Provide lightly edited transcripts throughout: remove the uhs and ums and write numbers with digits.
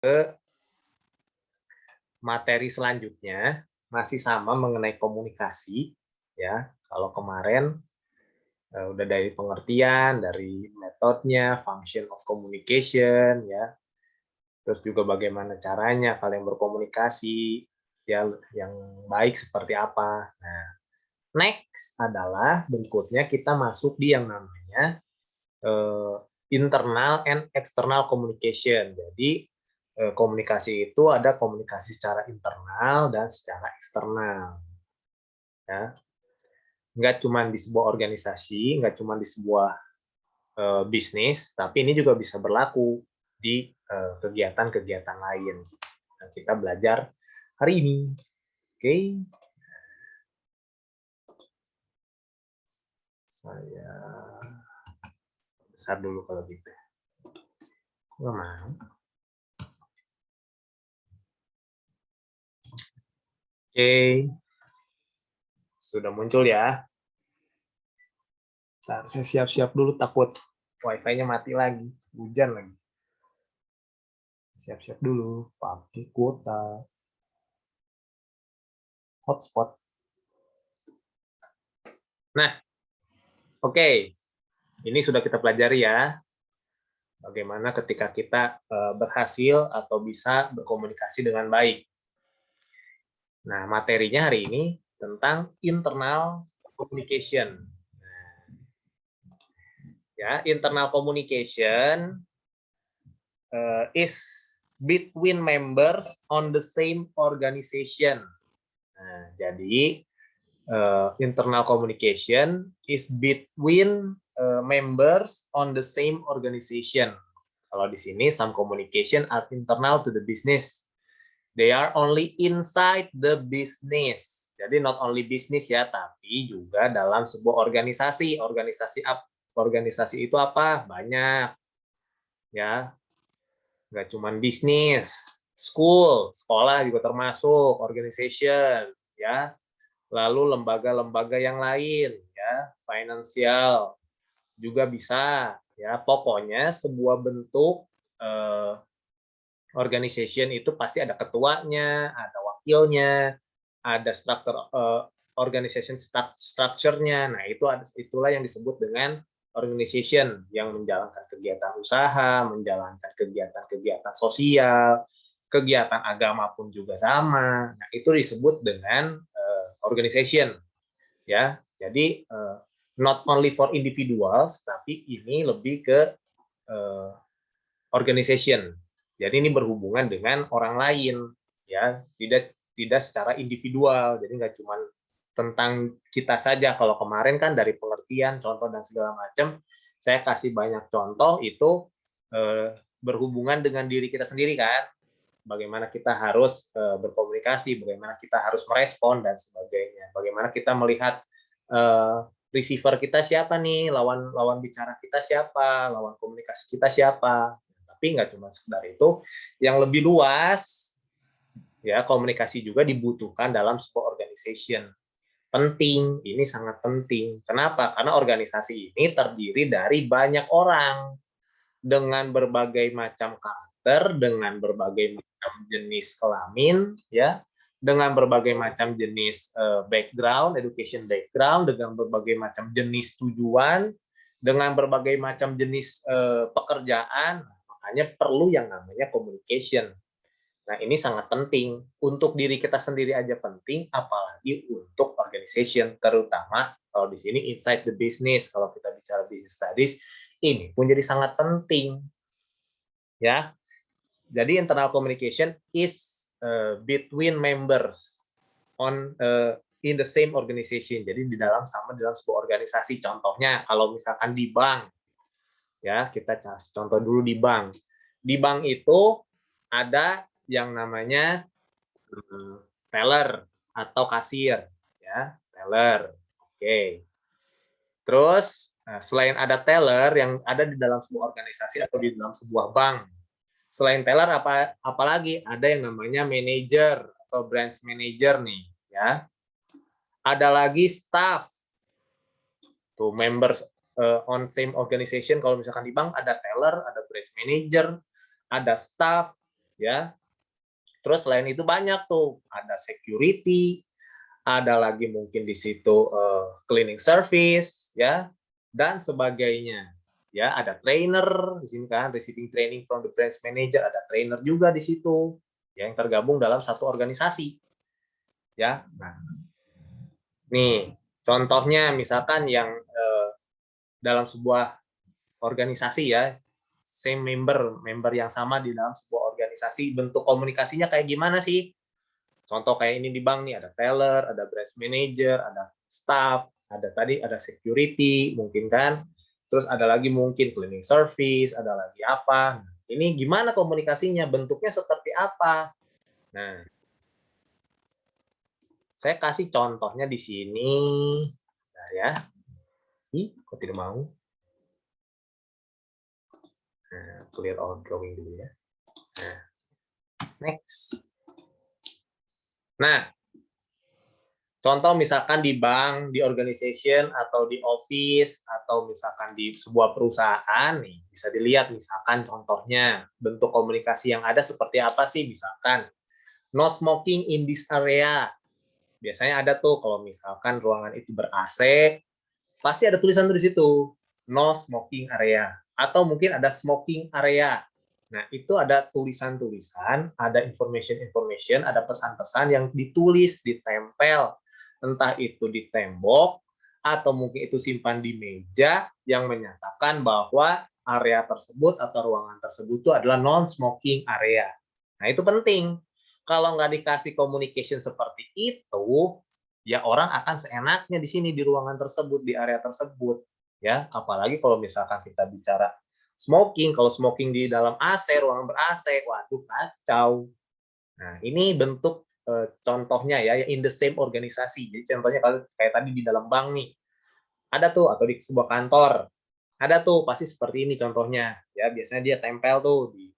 ke materi selanjutnya, masih sama mengenai komunikasi, ya. Kalau kemarin udah dari pengertian, dari metodenya, function of communication, ya. Terus juga bagaimana caranya kalian berkomunikasi, ya, yang baik seperti apa. Nah, next adalah berikutnya kita masuk di yang namanya internal and external communication. Jadi komunikasi itu ada komunikasi secara internal dan secara eksternal. Ya, nggak cuma di sebuah organisasi, nggak cuma di sebuah bisnis, tapi ini juga bisa berlaku di kegiatan-kegiatan lain. Nah, kita belajar hari ini. Oke. Saya besar dulu kalau gitu. Nggak mau. Oke. Sudah muncul ya. Saya siap-siap dulu, takut wifi-nya mati lagi. Hujan lagi. Siap-siap dulu. Pakai kuota. Hotspot. Nah, oke. Ini sudah kita pelajari ya. Bagaimana ketika kita berhasil atau bisa berkomunikasi dengan baik. Nah, materinya hari ini tentang internal communication. Ya, internal communication is between members on the same organization. Nah, jadi internal communication is between members on the same organization. Kalau di sini some communication are internal to the business. They are only inside the business. Jadi not only business ya, tapi juga dalam sebuah organisasi. Organisasi itu apa? Banyak. Ya. Nggak cuma bisnis, school, sekolah juga termasuk, organization, ya. Lalu lembaga-lembaga yang lain, ya, finansial juga bisa, ya. Pokoknya sebuah bentuk organization itu pasti ada ketuanya, ada wakilnya, ada struktur organization structure-nya. Nah, itulah yang disebut dengan organization yang menjalankan kegiatan usaha, menjalankan kegiatan-kegiatan sosial, kegiatan agama pun juga sama. Nah, itu disebut dengan organization, ya. Jadi not only for individuals, tapi ini lebih ke organization. Jadi ini berhubungan dengan orang lain, ya, tidak secara individual. Jadi nggak cuma tentang kita saja. Kalau kemarin kan dari pengertian, contoh dan segala macam, saya kasih banyak contoh itu berhubungan dengan diri kita sendiri kan. Bagaimana kita harus berkomunikasi, bagaimana kita harus merespon dan sebagainya. Bagaimana kita melihat receiver kita siapa nih, lawan bicara kita siapa, lawan komunikasi kita siapa. Tapi nggak cuma sekedar itu, yang lebih luas, ya, komunikasi juga dibutuhkan dalam sebuah organization. Penting, ini sangat penting. Kenapa? Karena organisasi ini terdiri dari banyak orang dengan berbagai macam karakter, dengan berbagai macam jenis kelamin, ya, dengan berbagai macam jenis background, education background, dengan berbagai macam jenis tujuan, dengan berbagai macam jenis pekerjaan. Makanya perlu yang namanya communication. Nah, ini sangat penting. Untuk diri kita sendiri aja penting, apalagi untuk organization, terutama kalau di sini inside the business. Kalau kita bicara business studies, ini pun jadi sangat penting. Ya. Jadi internal communication is between members on in the same organization. Jadi di dalam sebuah organisasi. Contohnya kalau misalkan di bank, ya, kita contoh dulu di bank. Di bank itu ada yang namanya teller atau kasir, ya, teller. Oke. Terus selain ada teller yang ada di dalam sebuah organisasi atau di dalam sebuah bank, selain teller apalagi ada yang namanya manager atau branch manager nih, ya. Ada lagi staff. Tuh members on same organization, kalau misalkan di bank ada teller, ada branch manager, ada staff, ya. Terus selain itu banyak tuh, ada security, ada lagi mungkin di situ cleaning service, ya, dan sebagainya. Ya, ada trainer di sini kan, receiving training from the branch manager, ada trainer juga di situ, yang tergabung dalam satu organisasi. Ya, nah, nih contohnya misalkan yang dalam sebuah organisasi ya, same member yang sama di dalam sebuah organisasi, bentuk komunikasinya kayak gimana sih? Contoh kayak ini di bank nih, ada teller, ada branch manager, ada staff, ada security mungkin kan, terus ada lagi mungkin cleaning service, ada lagi apa. Ini gimana komunikasinya, bentuknya seperti apa? Nah, saya kasih contohnya di sini. Nah, ya. Ih, kok tidak mau? Nah, clear all drawing dulu ya. Nah, next. Nah, contoh misalkan di bank, di organization, atau di office, atau misalkan di sebuah perusahaan, nih bisa dilihat misalkan contohnya bentuk komunikasi yang ada seperti apa sih, misalkan no smoking in this area. Biasanya ada tuh kalau misalkan ruangan itu ber-AC, pasti ada tulisan di situ, no smoking area. Atau mungkin ada smoking area. Nah, itu ada tulisan-tulisan, ada information-information, ada pesan-pesan yang ditulis, ditempel. Entah itu di tembok, atau mungkin itu simpan di meja, yang menyatakan bahwa area tersebut atau ruangan tersebut itu adalah non-smoking area. Nah, itu penting. Kalau nggak dikasih communication seperti itu, ya orang akan seenaknya di sini, di ruangan tersebut, di area tersebut. Ya, apalagi kalau misalkan kita bicara smoking, kalau smoking di dalam AC, ruangan ber-AC, waduh kacau. Nah, ini bentuk contohnya ya, in the same organisasi. Jadi contohnya kalau kayak tadi di dalam bank nih, ada tuh, atau di sebuah kantor, ada tuh pasti seperti ini contohnya. Ya, biasanya dia tempel tuh di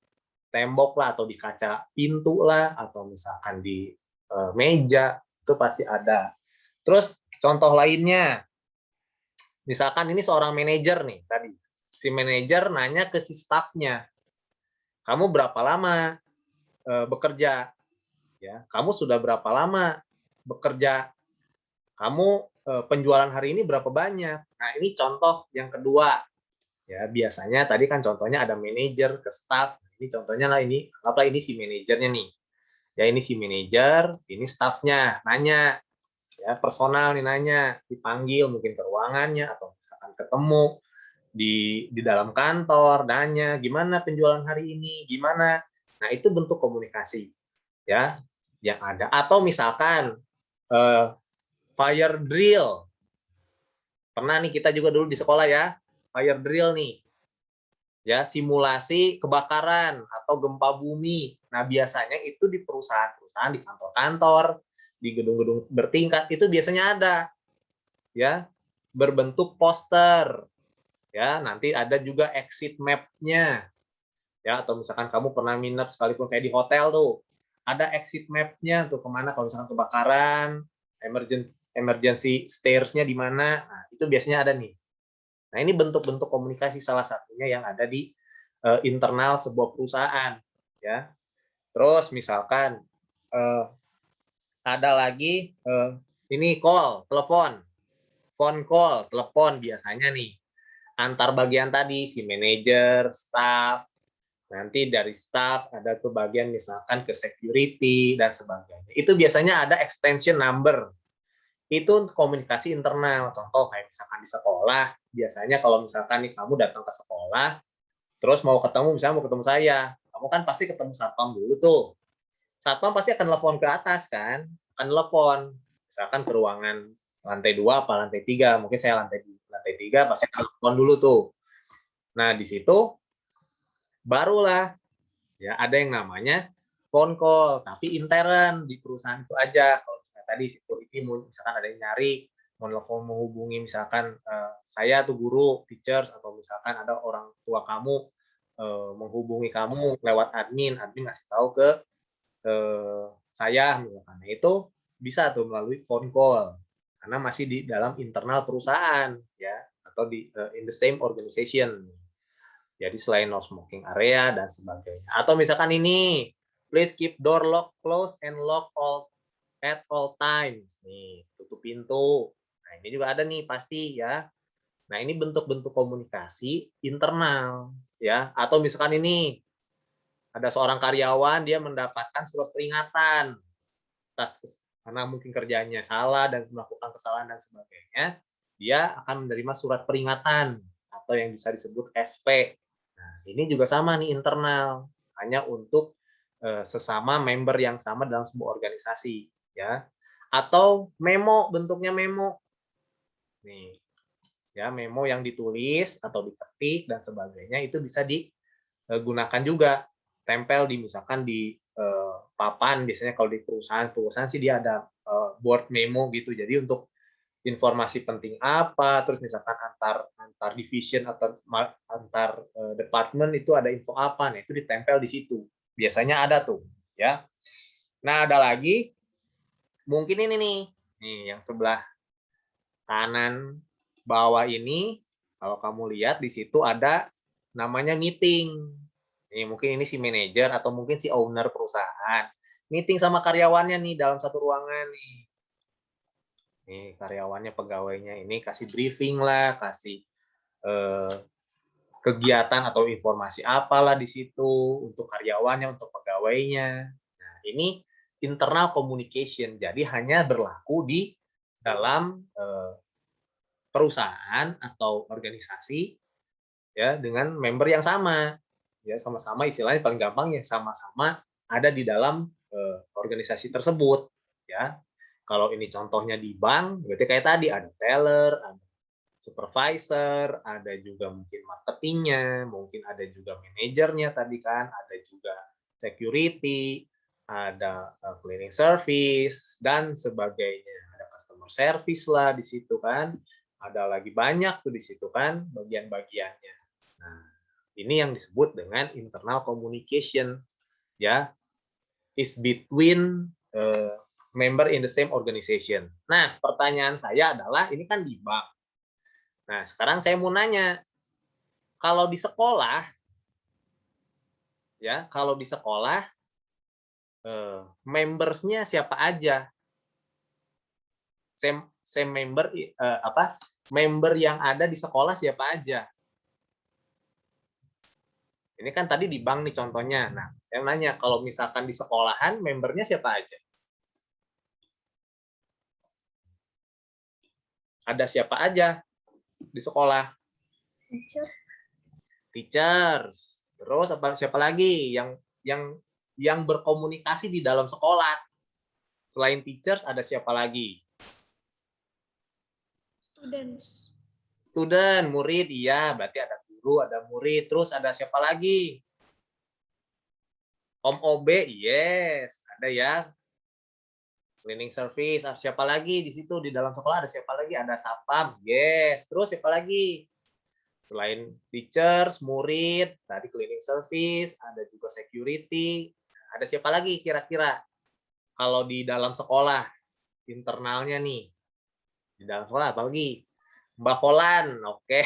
tembok lah, atau di kaca pintu lah, atau misalkan di meja, itu pasti ada. Terus contoh lainnya, misalkan ini seorang manajer nih tadi. Si manajer nanya ke si staffnya, kamu berapa lama bekerja? Ya, kamu sudah berapa lama bekerja? Kamu penjualan hari ini berapa banyak? Nah, ini contoh yang kedua. Ya, biasanya tadi kan contohnya ada manajer ke staff. Ini contohnya lah, ini anggaplah ini si manajernya nih. Ya, ini si manajer, ini staffnya nanya. Ya, personal nih nanya, dipanggil mungkin ke ruangannya atau misalkan ketemu di dalam kantor, nanya gimana penjualan hari ini, gimana. Nah, itu bentuk komunikasi ya yang ada. Atau misalkan fire drill. Pernah nih kita juga dulu di sekolah ya, fire drill nih. Ya, simulasi kebakaran atau gempa bumi. Nah, biasanya itu di perusahaan-perusahaan, di kantor-kantor, di gedung-gedung bertingkat itu biasanya ada. Ya, berbentuk poster. Ya, nanti ada juga exit map-nya. Ya, atau misalkan kamu pernah nginep sekalipun kayak di hotel tuh, ada exit map-nya tuh kemana kalau misalkan kebakaran, emergency stairs-nya di mana. Nah, itu biasanya ada nih. Nah, ini bentuk-bentuk komunikasi salah satunya yang ada di internal sebuah perusahaan, ya. Terus misalkan ada lagi ini telepon, phone call, telepon biasanya nih antar bagian tadi, si manajer, staff, nanti dari staff ada ke bagian misalkan ke security dan sebagainya. Itu biasanya ada extension number. Itu untuk komunikasi internal. Contoh kayak misalkan di sekolah, biasanya kalau misalkan nih kamu datang ke sekolah, terus mau ketemu, misalnya mau ketemu saya, kamu kan pasti ketemu satpam dulu tuh. Satpam pasti akan telepon ke atas kan, akan telepon, misalkan ke ruangan lantai 2 apa lantai 3, mungkin saya lantai 3, pasti akan telepon dulu tuh. Nah, di situ barulah ya ada yang namanya phone call, tapi intern di perusahaan itu aja. Kalau misalkan tadi security misalkan ada yang nyari, mau telepon menghubungi misalkan saya tuh guru, teachers, atau misalkan ada orang tua kamu menghubungi kamu lewat admin ngasih tahu ke saya misalkan. Nah, itu bisa tuh melalui phone call karena masih di dalam internal perusahaan ya, atau di in the same organization. Jadi selain no smoking area dan sebagainya. Atau misalkan ini Please keep door lock close and lock all at all times. Nih, tutup pintu. Nah, ini juga ada nih pasti ya. Nah, ini bentuk-bentuk komunikasi internal ya. Atau misalkan ini ada seorang karyawan dia mendapatkan surat peringatan atas karena mungkin kerjanya salah dan melakukan kesalahan dan sebagainya, dia akan menerima surat peringatan atau yang bisa disebut SP. Nah, ini juga sama nih internal, hanya untuk sesama member yang sama dalam sebuah organisasi ya. Atau memo, bentuknya memo. Nih, ya memo yang ditulis atau diketik dan sebagainya itu bisa digunakan juga, tempel di misalkan di papan. Biasanya kalau di perusahaan sih dia ada board memo gitu, jadi untuk informasi penting apa, terus misalkan antar division atau antar departemen itu ada info apa, nah itu ditempel di situ biasanya ada tuh ya. Nah, ada lagi mungkin ini nih yang sebelah kanan bawah ini, kalau kamu lihat di situ ada namanya meeting. Mungkin ini si manajer atau mungkin si owner perusahaan meeting sama karyawannya nih dalam satu ruangan nih. Nih karyawannya, pegawainya ini kasih briefing lah, kasih kegiatan atau informasi apalah di situ untuk karyawannya, untuk pegawainya. Nah, ini internal communication. Jadi hanya berlaku di dalam perusahaan atau organisasi ya dengan member yang sama. Ya, sama-sama istilahnya paling gampang ya sama-sama ada di dalam organisasi tersebut ya. Kalau ini contohnya di bank, berarti kayak tadi ada teller, ada supervisor, ada juga mungkin marketingnya, mungkin ada juga manajernya tadi kan, ada juga security, ada cleaning service dan sebagainya, ada customer service lah di situ kan, ada lagi banyak tuh di situ kan bagian-bagiannya. Nah, ini yang disebut dengan internal communication ya, is between member in the same organization. Nah, pertanyaan saya adalah ini kan di bank. Nah, sekarang saya mau nanya, kalau di sekolah, ya, kalau di sekolah, members-nya siapa aja? Same member, member yang ada di sekolah siapa aja? Ini kan tadi di bank nih contohnya. Nah, saya nanya, kalau misalkan di sekolahan, membernya siapa aja? Ada siapa aja di sekolah? Teachers. Terus siapa lagi yang berkomunikasi di dalam sekolah? Selain teachers ada siapa lagi? Student, murid, iya. Berarti ada guru, ada murid. Terus ada siapa lagi? Om OB, yes. Ada ya. Cleaning service, siapa lagi di situ? Di dalam sekolah ada siapa lagi? Ada satpam, yes. Terus siapa lagi? Selain teachers, murid, tadi cleaning service, ada juga security. Ada siapa lagi kira-kira? Kalau di dalam sekolah, internalnya nih. Di dalam sekolah apa lagi? Mbak Holan, oke.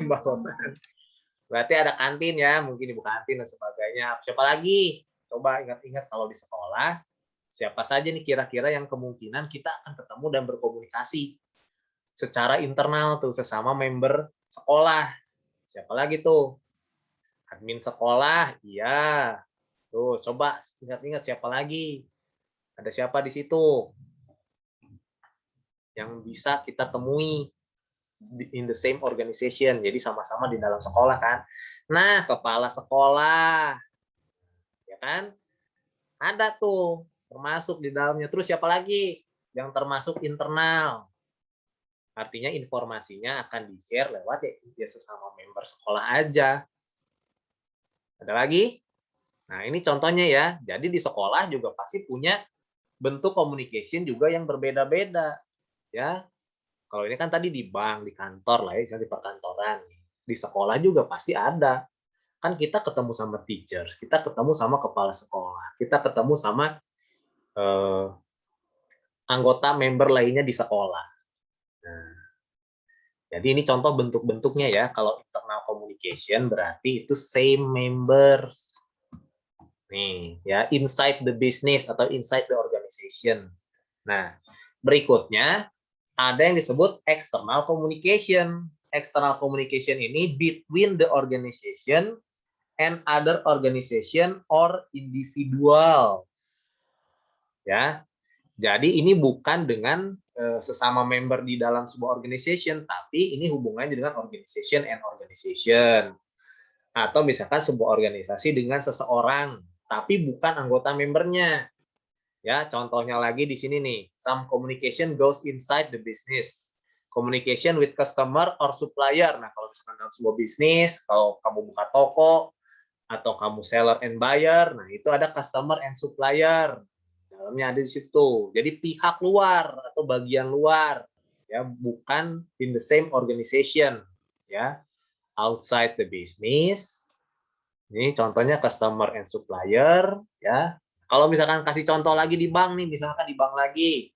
Mbak Holan. Berarti ada kantin ya, mungkin ibu kantin dan sebagainya. Siapa lagi? Coba ingat-ingat kalau di sekolah, siapa saja nih kira-kira yang kemungkinan kita akan ketemu dan berkomunikasi secara internal tuh sesama member sekolah. Siapa lagi tuh? Admin sekolah, iya. Tuh, coba ingat-ingat siapa lagi? Ada siapa di situ yang bisa kita temui in the same organization, jadi sama-sama di dalam sekolah kan. Nah, kepala sekolah, ya kan? Ada tuh, termasuk di dalamnya. Terus siapa lagi yang termasuk internal? Artinya informasinya akan di-share lewat ya sesama member sekolah aja. Ada lagi? Nah, ini contohnya ya. Jadi di sekolah juga pasti punya bentuk communication juga yang berbeda-beda. Ya, kalau ini kan tadi di bank, di kantor lah ya, di perkantoran. Di sekolah juga pasti ada. Kan kita ketemu sama teachers, kita ketemu sama kepala sekolah, kita ketemu sama anggota member lainnya di sekolah. Nah, jadi ini contoh bentuk-bentuknya ya. Kalau internal communication berarti itu same members. Nih, ya, inside the business atau inside the organization. Nah, berikutnya ada yang disebut external communication. External communication ini between the organization and other organization or individual. Ya, jadi ini bukan dengan sesama member di dalam sebuah organization, tapi ini hubungannya dengan organization and organization. Atau misalkan sebuah organisasi dengan seseorang, tapi bukan anggota membernya. Ya, contohnya lagi di sini nih, some communication goes inside the business. Communication with customer or supplier. Nah, kalau misalkan dalam sebuah bisnis, kalau kamu buka toko, atau kamu seller and buyer, nah itu ada customer and supplier. Dalamnya ada di situ. Jadi pihak luar atau bagian luar, ya, bukan in the same organization, ya. Outside the business. Ini contohnya customer and supplier, ya. Kalau misalkan kasih contoh lagi di bank nih, misalkan di bank lagi.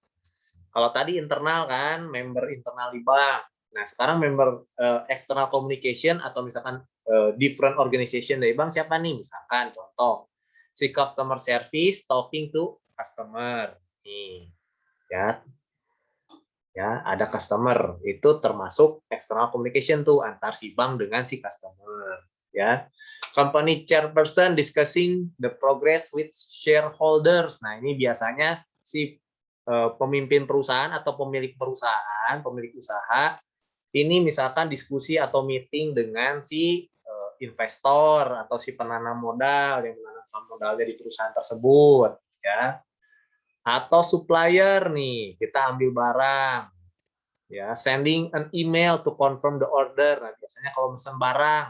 Kalau tadi internal kan, member internal di bank. Nah, sekarang member external communication atau misalkan different organization dari bank siapa nih? Misalkan contoh, si customer service talking to customer. Nih, ya. Ya, ada customer. Itu termasuk external communication tuh antar si bank dengan si customer, ya. Company chairperson discussing the progress with shareholders. Nah, ini biasanya si pemimpin perusahaan atau pemilik perusahaan, pemilik usaha, ini misalkan diskusi atau meeting dengan si investor atau si penanam modal yang menanamkan modalnya di perusahaan tersebut, ya. Atau supplier nih, kita ambil barang, ya, sending an email to confirm the order. Nah, biasanya kalau pesan barang,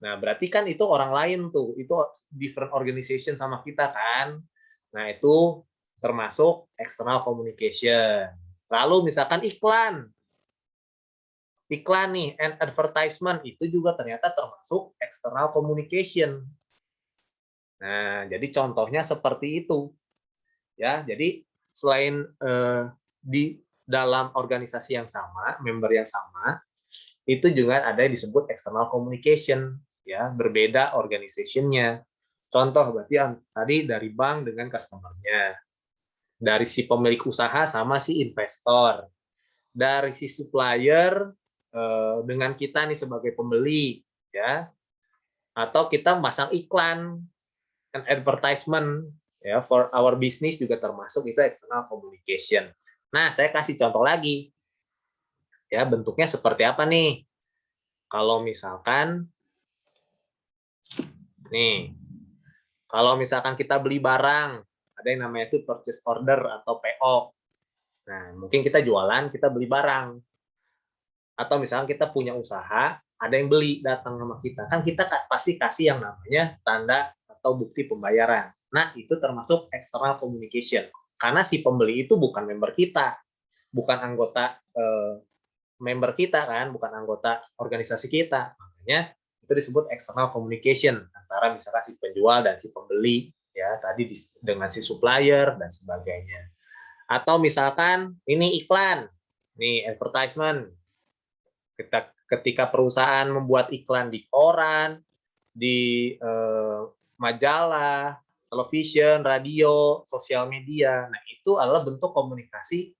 nah berarti kan itu orang lain tuh, itu different organization sama kita kan. Nah, itu termasuk external communication. Lalu misalkan iklan nih, and advertisement, itu juga ternyata termasuk external communication. Nah, jadi contohnya seperti itu, ya. Jadi selain di dalam organisasi yang sama, member yang sama, itu juga ada yang disebut external communication, ya, berbeda organization-nya. Contoh berarti tadi dari bank dengan customer-nya, dari si pemilik usaha sama si investor, dari si supplier dengan kita nih sebagai pembeli, ya, atau kita masang iklan and advertisement, ya, for our business juga termasuk itu external communication. Nah, saya kasih contoh lagi, ya, bentuknya seperti apa nih? Kalau misalkan nih, kalau misalkan kita beli barang, ada yang namanya itu purchase order atau PO. Nah, mungkin kita jualan, kita beli barang. Atau misalkan kita punya usaha, ada yang beli datang sama kita. Kan kita pasti kasih yang namanya tanda atau bukti pembayaran. Nah, itu termasuk external communication. Karena si pembeli itu bukan member kita, bukan anggota member kita kan, bukan anggota organisasi kita. Makanya itu disebut external communication antara misalkan si penjual dan si pembeli, ya, tadi dengan si supplier dan sebagainya. Atau misalkan ini iklan, nih advertisement. Ketika perusahaan membuat iklan di koran, di majalah, television, radio, sosial media, nah itu adalah bentuk komunikasi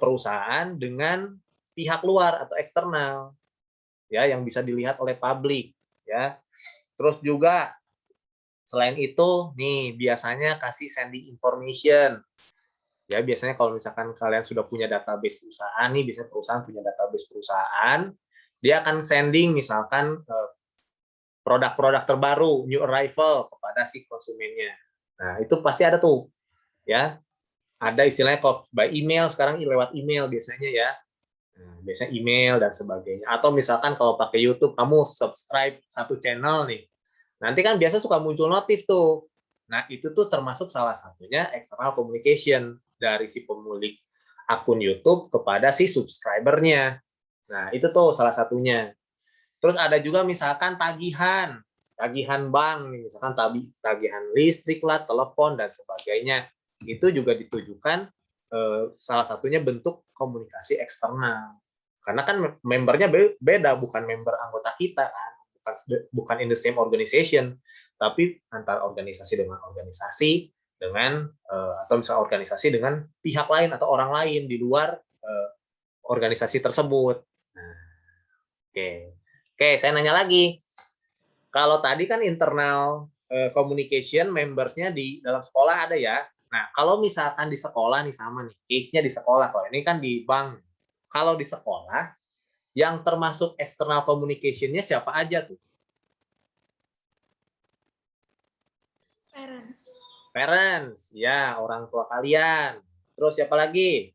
perusahaan dengan pihak luar atau eksternal, ya, yang bisa dilihat oleh publik, ya. Terus juga selain itu nih biasanya kasih sending information, ya, biasanya kalau misalkan kalian sudah punya database perusahaan nih, biasanya perusahaan punya database perusahaan, dia akan sending misalkan produk-produk terbaru, new arrival kepada si konsumennya. Nah, itu pasti ada tuh, ya. Ada istilahnya kalau by email, sekarang lewat email biasanya, ya. Nah, biasanya email dan sebagainya. Atau misalkan kalau pakai YouTube, kamu subscribe satu channel nih. Nanti kan biasa suka muncul notif tuh. Nah, itu tuh termasuk salah satunya external communication dari si pemilik akun YouTube kepada si subscribernya. Nah, itu tuh salah satunya. Terus ada juga misalkan tagihan bank, misalkan tagihan listrik lah, telepon, dan sebagainya. Itu juga ditujukan salah satunya bentuk komunikasi eksternal. Karena kan membernya beda, bukan member anggota kita kan, bukan in the same organization, tapi antar organisasi dengan organisasi, dengan atau misalnya organisasi dengan pihak lain atau orang lain di luar organisasi tersebut. Nah, oke, oke, saya nanya lagi. Kalau tadi kan internal communication membersnya di dalam sekolah ada ya. Nah, kalau misalkan di sekolah nih sama nih, case-nya di sekolah, kalau ini kan di bank. Kalau di sekolah, yang termasuk external communication-nya siapa aja tuh? Parents. Parents, ya, orang tua kalian. Terus siapa lagi?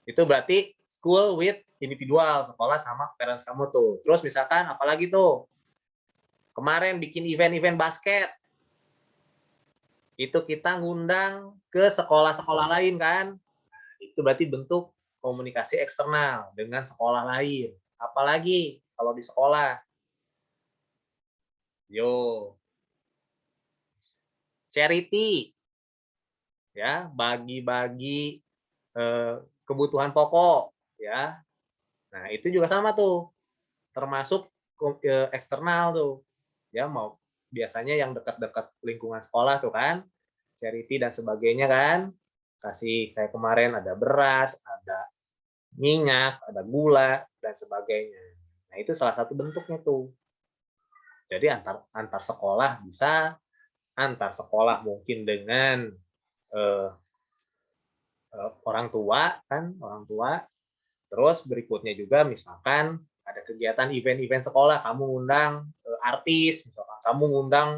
Itu berarti school with individual, sekolah sama parents kamu tuh. Terus misalkan apalagi tuh? Kemarin bikin event-event basket. Itu kita ngundang ke sekolah-sekolah lain kan? Nah, itu berarti bentuk komunikasi eksternal dengan sekolah lain. Apalagi kalau di sekolah? Yo, charity, ya, bagi-bagi kebutuhan pokok, ya. Nah, itu juga sama tuh, termasuk eksternal tuh, ya, mau biasanya yang dekat-dekat lingkungan sekolah tuh kan, charity dan sebagainya kan, kasih kayak kemarin ada beras, ada minyak, ada gula dan sebagainya. Nah, itu salah satu bentuknya tuh. Jadi antar antar sekolah bisa, antar sekolah mungkin dengan eh, orang tua kan, orang tua. Terus berikutnya juga misalkan ada kegiatan event-event sekolah, kamu ngundang artis, misalkan kamu ngundang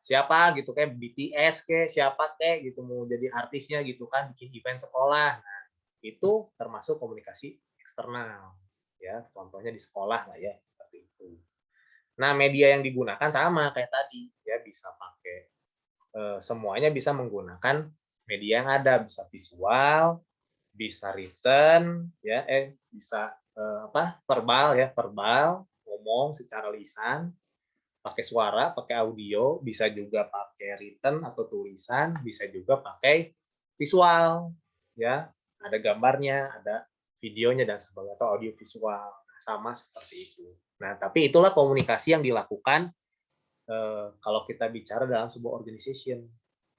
siapa gitu kayak BTS kayak siapa kayak gitu mau jadi artisnya gitu kan bikin event sekolah. Nah, itu termasuk komunikasi eksternal ya, contohnya di sekolah lah ya seperti itu. Nah, media yang digunakan sama kayak tadi ya, bisa pakai semuanya bisa menggunakan media yang ada, bisa visual, bisa written ya, bisa apa verbal ya, verbal ngomong secara lisan, pakai suara, pakai audio, bisa juga pakai written atau tulisan, bisa juga pakai visual ya, ada gambarnya, ada videonya dan sebagainya atau audio visual. Nah, sama seperti itu. Nah, tapi itulah komunikasi yang dilakukan kalau kita bicara dalam sebuah organization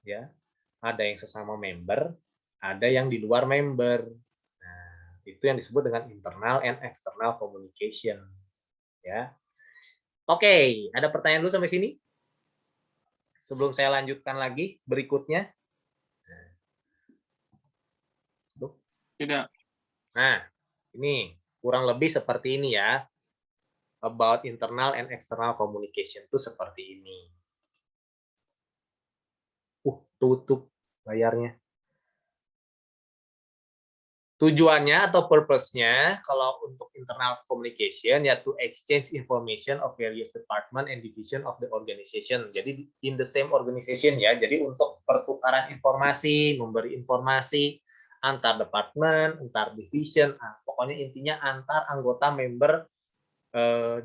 ya. Ada yang sesama member, ada yang di luar member. Nah, itu yang disebut dengan internal and external communication ya. Oke, ada pertanyaan dulu sampai sini? Sebelum saya lanjutkan lagi berikutnya. Tidak. Nah, ini kurang lebih seperti ini ya. About internal and external communication itu seperti ini. Tutup layarnya. Tujuannya atau purpose-nya kalau untuk internal communication ya to exchange information of various department and division of the organization. Jadi in the same organization ya. Jadi untuk pertukaran informasi, memberi informasi antar departemen, antar division, pokoknya intinya antar anggota member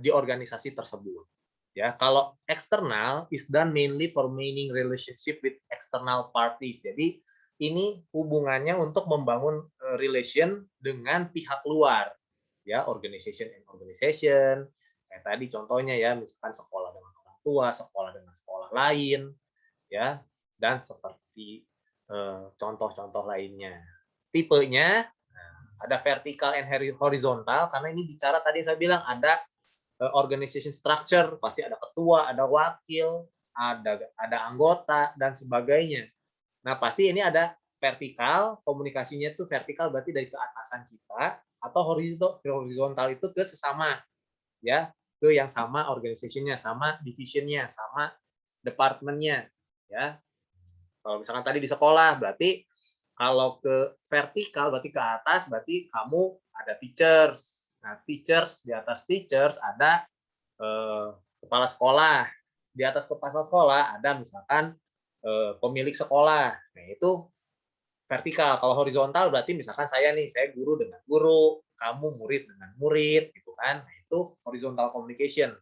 di organisasi tersebut. Ya, kalau eksternal is done mainly for maintaining relationship with external parties. Jadi ini hubungannya untuk membangun relation dengan pihak luar, ya, organization and organization. Kayak tadi contohnya ya, misalkan sekolah dengan orang tua, sekolah dengan sekolah lain, ya, dan seperti contoh-contoh lainnya. Tipenya ada vertikal and horizontal karena ini bicara tadi saya bilang ada organization structure, pasti ada ketua, ada wakil, ada anggota dan sebagainya. Nah, pasti ini ada vertikal, komunikasinya itu vertikal berarti dari keatasan kita, atau horizontal itu ke sesama, ya, ke yang sama organization-nya, sama division-nya, sama department-nya, ya. Kalau misalkan tadi di sekolah, berarti kalau ke vertikal berarti ke atas, berarti kamu ada teachers. Nah, teachers, di atas teachers ada kepala sekolah. Di atas kepala sekolah ada misalkan pemilik sekolah. Nah, itu vertikal. Kalau horizontal berarti misalkan saya nih, saya guru dengan guru, kamu murid dengan murid, gitu kan. Nah, itu horizontal communication.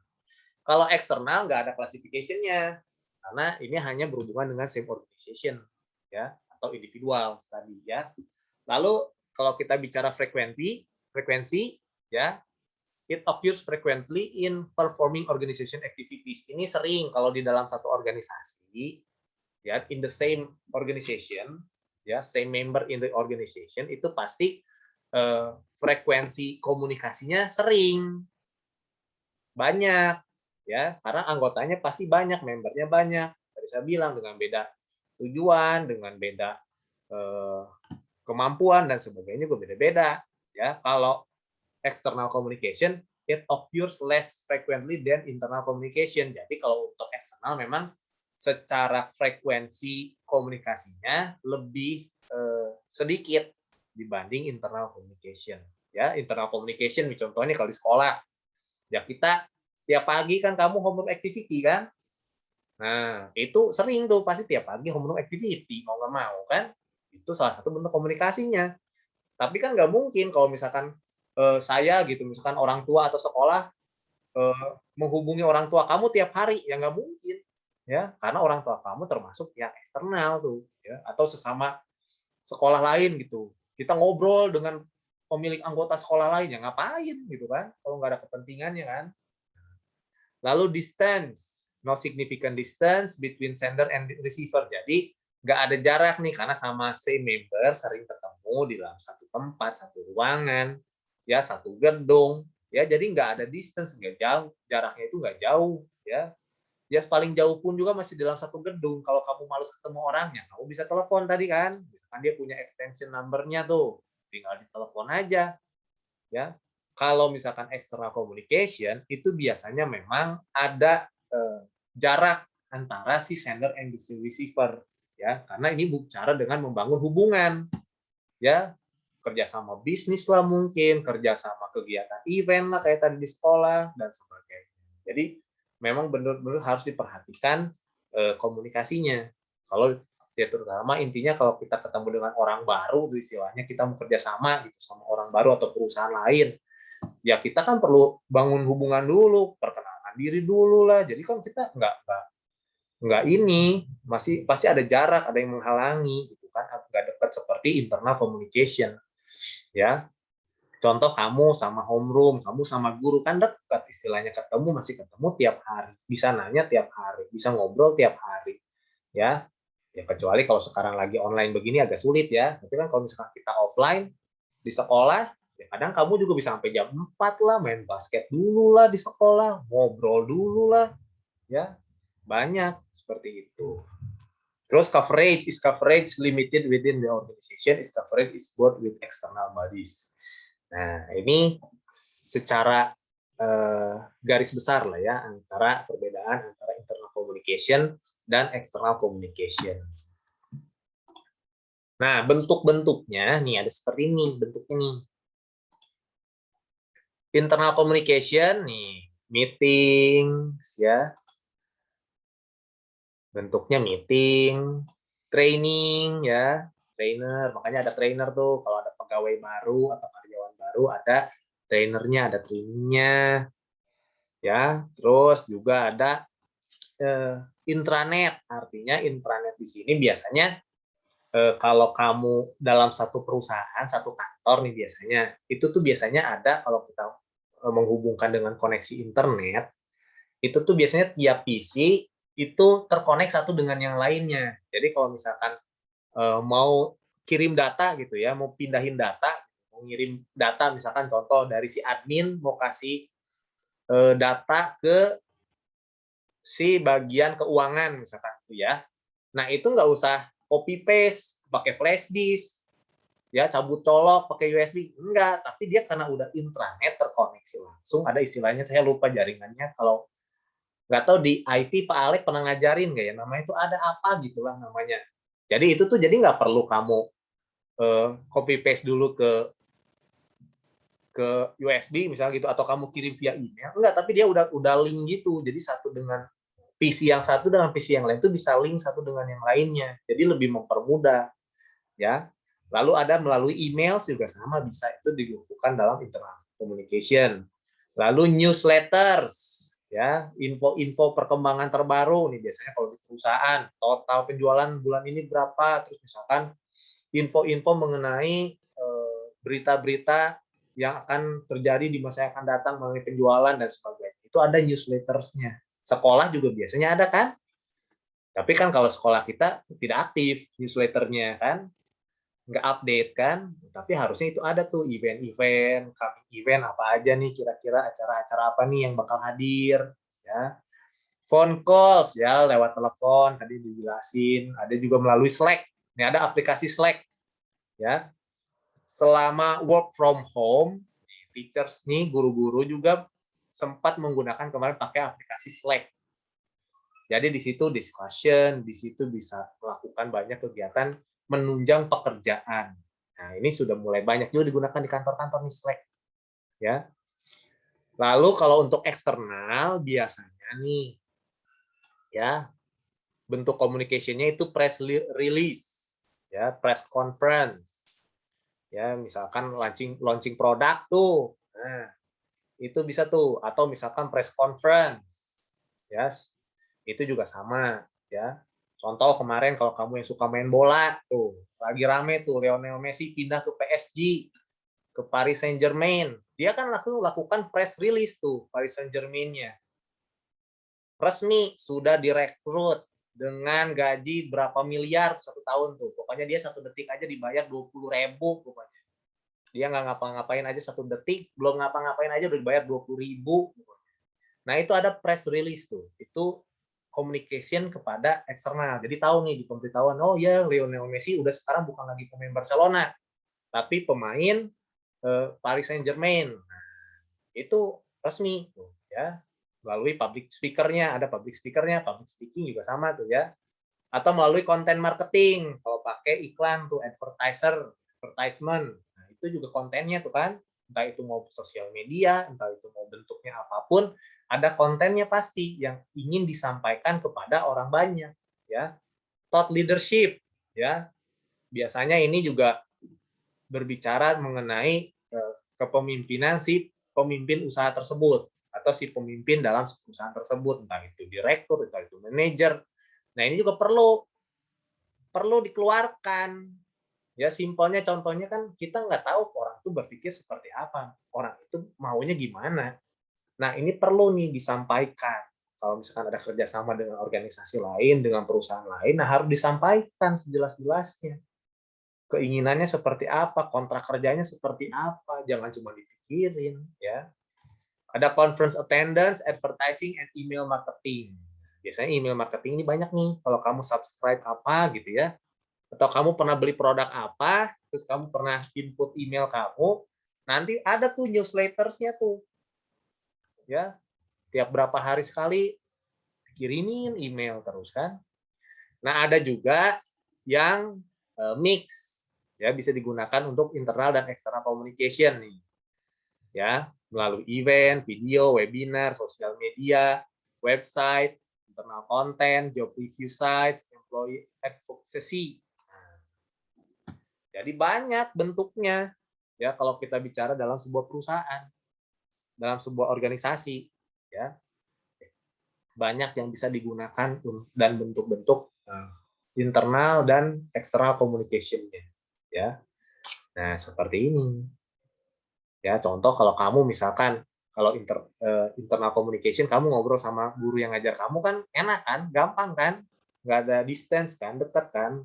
Kalau eksternal nggak ada classification-nya, karena ini hanya berhubungan dengan same organization, ya, atau individual tadi, ya. Lalu kalau kita bicara frekuensi, ya, It occurs frequently in performing organization activities. Ini sering kalau di dalam satu organisasi, ya, in the same organization, ya, same member in the organization, itu pasti frekuensi komunikasinya sering, banyak, ya, karena anggotanya pasti banyak, membernya banyak. Tadi saya bilang dengan beda tujuan, dengan beda kemampuan dan sebagainya juga beda-beda, ya. Kalau external communication, it occurs less frequently than internal communication. Jadi kalau untuk eksternal memang secara frekuensi komunikasinya lebih sedikit dibanding internal communication. Ya, internal communication contohnya kalau di sekolah, ya kita tiap pagi kan kamu homework activity kan. Nah, itu sering tuh pasti tiap pagi homework activity, mau nggak mau kan. Itu salah satu bentuk komunikasinya. Tapi kan nggak mungkin kalau misalkan saya gitu, misalkan orang tua atau sekolah menghubungi orang tua kamu tiap hari, ya nggak mungkin, ya karena orang tua kamu termasuk yang eksternal tuh, ya atau sesama sekolah lain gitu. Kita ngobrol dengan pemilik anggota sekolah lain, ya ngapain gitu kan, kalau nggak ada kepentingannya kan. Lalu distance, no significant distance between sender and receiver. Jadi nggak ada jarak nih karena sama same member sering ketemu di dalam satu tempat, satu ruangan, ya satu gedung, ya jadi nggak ada distance, nggak jauh, jaraknya itu nggak jauh, ya. Ya paling jauh pun juga masih dalam satu gedung. Kalau kamu males ketemu orangnya, kamu bisa telepon tadi kan, misalkan dia punya extension number-nya tuh, tinggal ditelepon aja, ya. Kalau misalkan external communication itu biasanya memang ada jarak antara si sender and the receiver, ya karena ini bicara dengan membangun hubungan, ya kerjasama bisnis lah mungkin, kerjasama kegiatan event lah kayak tadi di sekolah dan sebagainya. Jadi memang benar-benar harus diperhatikan komunikasinya. Kalau ya terutama intinya kalau kita ketemu dengan orang baru, istilahnya kita mau kerjasama gitu sama orang baru atau perusahaan lain, ya kita kan perlu bangun hubungan dulu, perkenalkan diri dulu lah. Jadi kan kita nggak ini masih pasti ada jarak, ada yang menghalangi gitu kan, nggak dekat seperti internal communication, ya. Contoh kamu sama homeroom, kamu sama guru kan dekat istilahnya, ketemu masih ketemu tiap hari, bisa nanya tiap hari, bisa ngobrol tiap hari, ya. Ya kecuali kalau sekarang lagi online begini agak sulit ya. Tapi kan kalau misalkan kita offline di sekolah, ya kadang kamu juga bisa sampai jam 4 lah, main basket dulu lah di sekolah, ngobrol dulu lah, ya. Banyak seperti itu. Terus coverage limited within the organization, is coverage is both with external bodies. Nah, ini secara garis besar lah ya antara perbedaan antara internal communication dan external communication. Nah, bentuk-bentuknya nih ada seperti ini bentuknya nih. Internal communication nih, meeting ya. Bentuknya meeting, training ya, trainer. Makanya ada trainer tuh kalau ada pegawai baru atau karyawan baru ada trainernya, ada trainingnya. Ya, terus juga ada intranet. Artinya intranet di sini biasanya kalau kamu dalam satu perusahaan, satu kantor nih biasanya, itu tuh biasanya ada kalau kita menghubungkan dengan koneksi internet, itu tuh biasanya tiap PC itu terkonek satu dengan yang lainnya. Jadi kalau misalkan mau kirim data gitu ya, mau pindahin data, mau ngirim data misalkan contoh dari si admin mau kasih data ke si bagian keuangan misalkan gitu ya. Nah, itu nggak usah copy paste, pakai flash disk, ya cabut colok pakai USB, enggak, tapi dia karena udah intranet terkoneksi langsung, ada istilahnya saya lupa jaringannya, kalau nggak tahu di IT Pak Alek pernah ngajarin nggak ya, namanya itu ada apa gitulah namanya. Jadi itu tuh jadi nggak perlu kamu copy paste dulu ke USB misalnya gitu, atau kamu kirim via email, enggak, tapi dia udah link gitu, jadi satu dengan PC yang satu dengan PC yang lain itu bisa link satu dengan yang lainnya, jadi lebih mempermudah ya. Lalu ada melalui email juga sama, bisa itu dilakukan dalam internal communication. Lalu newsletters ya, info-info perkembangan terbaru nih biasanya kalau di perusahaan, total penjualan bulan ini berapa, terus misalkan info-info mengenai berita-berita yang akan terjadi di masa yang akan datang mengenai penjualan dan sebagainya. Itu ada newsletters-nya. Sekolah juga biasanya ada kan? Tapi kan kalau sekolah kita tidak aktif newsletternya kan, nggak update kan, tapi harusnya itu ada tuh event-event, coming event apa aja nih kira-kira acara-acara apa nih yang bakal hadir, ya. Phone calls ya lewat telepon tadi dijelasin, ada juga melalui Slack. Ini ada aplikasi Slack ya. Selama work from home, teachers nih guru-guru juga sempat menggunakan kemarin pakai aplikasi Slack. Jadi di situ discussion, di situ bisa melakukan banyak kegiatan menunjang pekerjaan. Nah, ini sudah mulai banyak juga digunakan di kantor-kantor nih Slack. Ya. Lalu kalau untuk eksternal biasanya nih ya bentuk communication-nya itu press release, ya, press conference. Ya, misalkan launching produk tuh. Nah, itu bisa tuh atau misalkan press conference. Ya, itu juga sama ya. Contoh kemarin kalau kamu yang suka main bola tuh, lagi rame tuh Lionel Messi pindah ke PSG, ke Paris Saint-Germain. Dia kan lakukan press release tuh Paris Saint-Germain-nya. Resmi sudah direkrut dengan gaji berapa miliar satu tahun tuh. Pokoknya dia 1 detik aja dibayar 20.000 pokoknya. Dia nggak ngapa-ngapain aja 1 detik, belum ngapa-ngapain aja udah dibayar 20.000. Nah, itu ada press release tuh. Itu communication kepada eksternal. Jadi tahu nih di pemberitahuan, oh ya Lionel Messi udah sekarang bukan lagi pemain Barcelona, tapi pemain Paris Saint-Germain. Nah, itu resmi tuh ya. Melalui public speaker-nya, ada public speaker-nya, public speaking juga sama tuh ya. Atau melalui content marketing, kalau pakai iklan tuh advertisement. Nah, itu juga kontennya tuh kan, entah itu mau sosial media, entah itu mau bentuknya apapun, ada kontennya pasti yang ingin disampaikan kepada orang banyak ya. Thought leadership ya. Biasanya ini juga berbicara mengenai kepemimpinan si pemimpin usaha tersebut atau si pemimpin dalam perusahaan tersebut, entah itu direktur, entah itu manajer. Nah, ini juga perlu dikeluarkan. Ya simpelnya contohnya kan kita nggak tahu orang itu berpikir seperti apa, orang itu maunya gimana. Nah, ini perlu nih disampaikan. Kalau misalkan ada kerjasama dengan organisasi lain, dengan perusahaan lain, nah harus disampaikan sejelas-jelasnya. Keinginannya seperti apa, kontrak kerjanya seperti apa, jangan cuma dipikirin ya. Ada conference attendance, advertising, and email marketing. Biasanya email marketing ini banyak nih. Kalau kamu subscribe apa gitu ya, atau kamu pernah beli produk apa, terus kamu pernah input email kamu, nanti ada tuh newsletters-nya tuh. Ya, tiap berapa hari sekali kirimin email terus kan. Nah, ada juga yang mix ya, bisa digunakan untuk internal dan external communication nih. Ya, melalui event, video, webinar, sosial media, website, internal content, job review sites, employee advocacy. Jadi banyak bentuknya ya kalau kita bicara dalam sebuah perusahaan, dalam sebuah organisasi ya. Banyak yang bisa digunakan dan bentuk-bentuk internal dan external communication-nya ya. Nah, seperti ini. Ya, contoh kalau kamu misalkan kalau internal communication kamu ngobrol sama guru yang ngajar kamu kan enak kan, gampang kan? Nggak ada distance kan, dekat kan?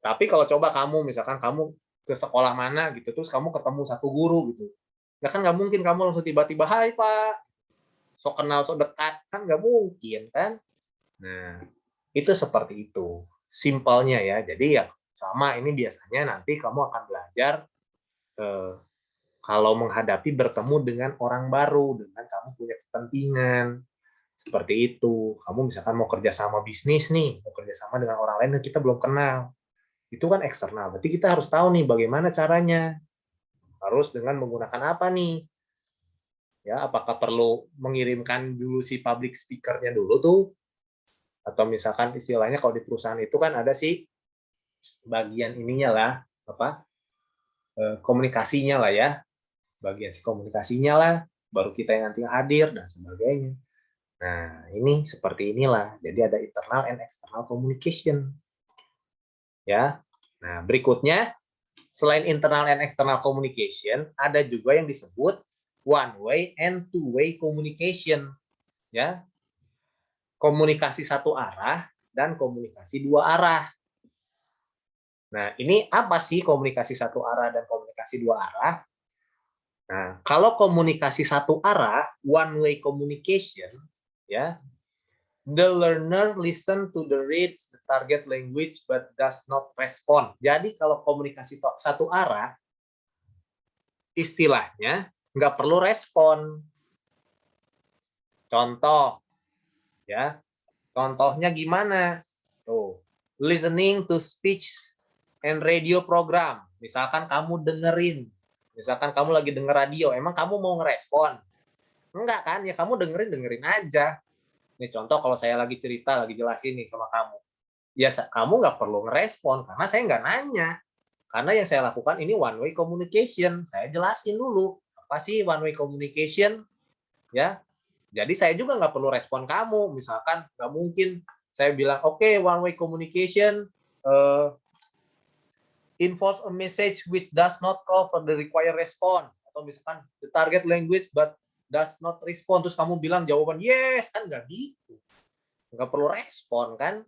Tapi kalau coba kamu misalkan kamu ke sekolah mana gitu terus kamu ketemu satu guru gitu. Ya kan nggak mungkin kamu langsung tiba-tiba, "Hai, Pak." So kenal, so dekat, kan nggak mungkin kan? Nah, itu seperti itu. Simpelnya ya. Jadi ya sama ini biasanya nanti kamu akan belajar kalau menghadapi bertemu dengan orang baru, dengan kamu punya kepentingan. Seperti itu. Kamu misalkan mau kerja sama bisnis nih, mau kerja sama dengan orang lain yang kita belum kenal. Itu kan eksternal. Berarti kita harus tahu nih bagaimana caranya. Harus dengan menggunakan apa nih? Ya, apakah perlu mengirimkan dulu si public speaker-nya dulu tuh? Atau misalkan istilahnya kalau di perusahaan itu kan ada sih bagian ininya lah, apa? Komunikasinya lah ya. Bagian si komunikasinya lah, baru kita yang nanti hadir dan sebagainya. Nah, ini seperti inilah. Jadi ada internal and external communication. Ya. Nah, berikutnya selain internal and external communication, ada juga yang disebut one way and two way communication, ya. Komunikasi satu arah dan komunikasi dua arah. Nah, ini apa sih komunikasi satu arah dan komunikasi dua arah? Nah, kalau komunikasi satu arah, one way communication, ya, the learner listen to the reads the target language but does not respond. Jadi kalau komunikasi satu arah, istilahnya nggak perlu respon. Contoh, ya, contohnya gimana? Tuh, listening to speech and radio program. Misalkan kamu dengerin, misalkan kamu lagi denger radio, emang kamu mau ngerespon? Enggak kan? Ya kamu dengerin aja. Nih contoh kalau saya lagi cerita, lagi jelasin nih sama kamu. Ya kamu nggak perlu ngerespon, karena saya nggak nanya. Karena yang saya lakukan ini one way communication. Saya jelasin dulu, apa sih one way communication? Ya, jadi saya juga nggak perlu respon kamu. Misalkan nggak mungkin saya bilang, oke, one way communication involves a message which does not call for the required response. Atau misalkan the target language but does not respond, terus kamu bilang jawaban yes, kan nggak gitu, nggak perlu respon kan.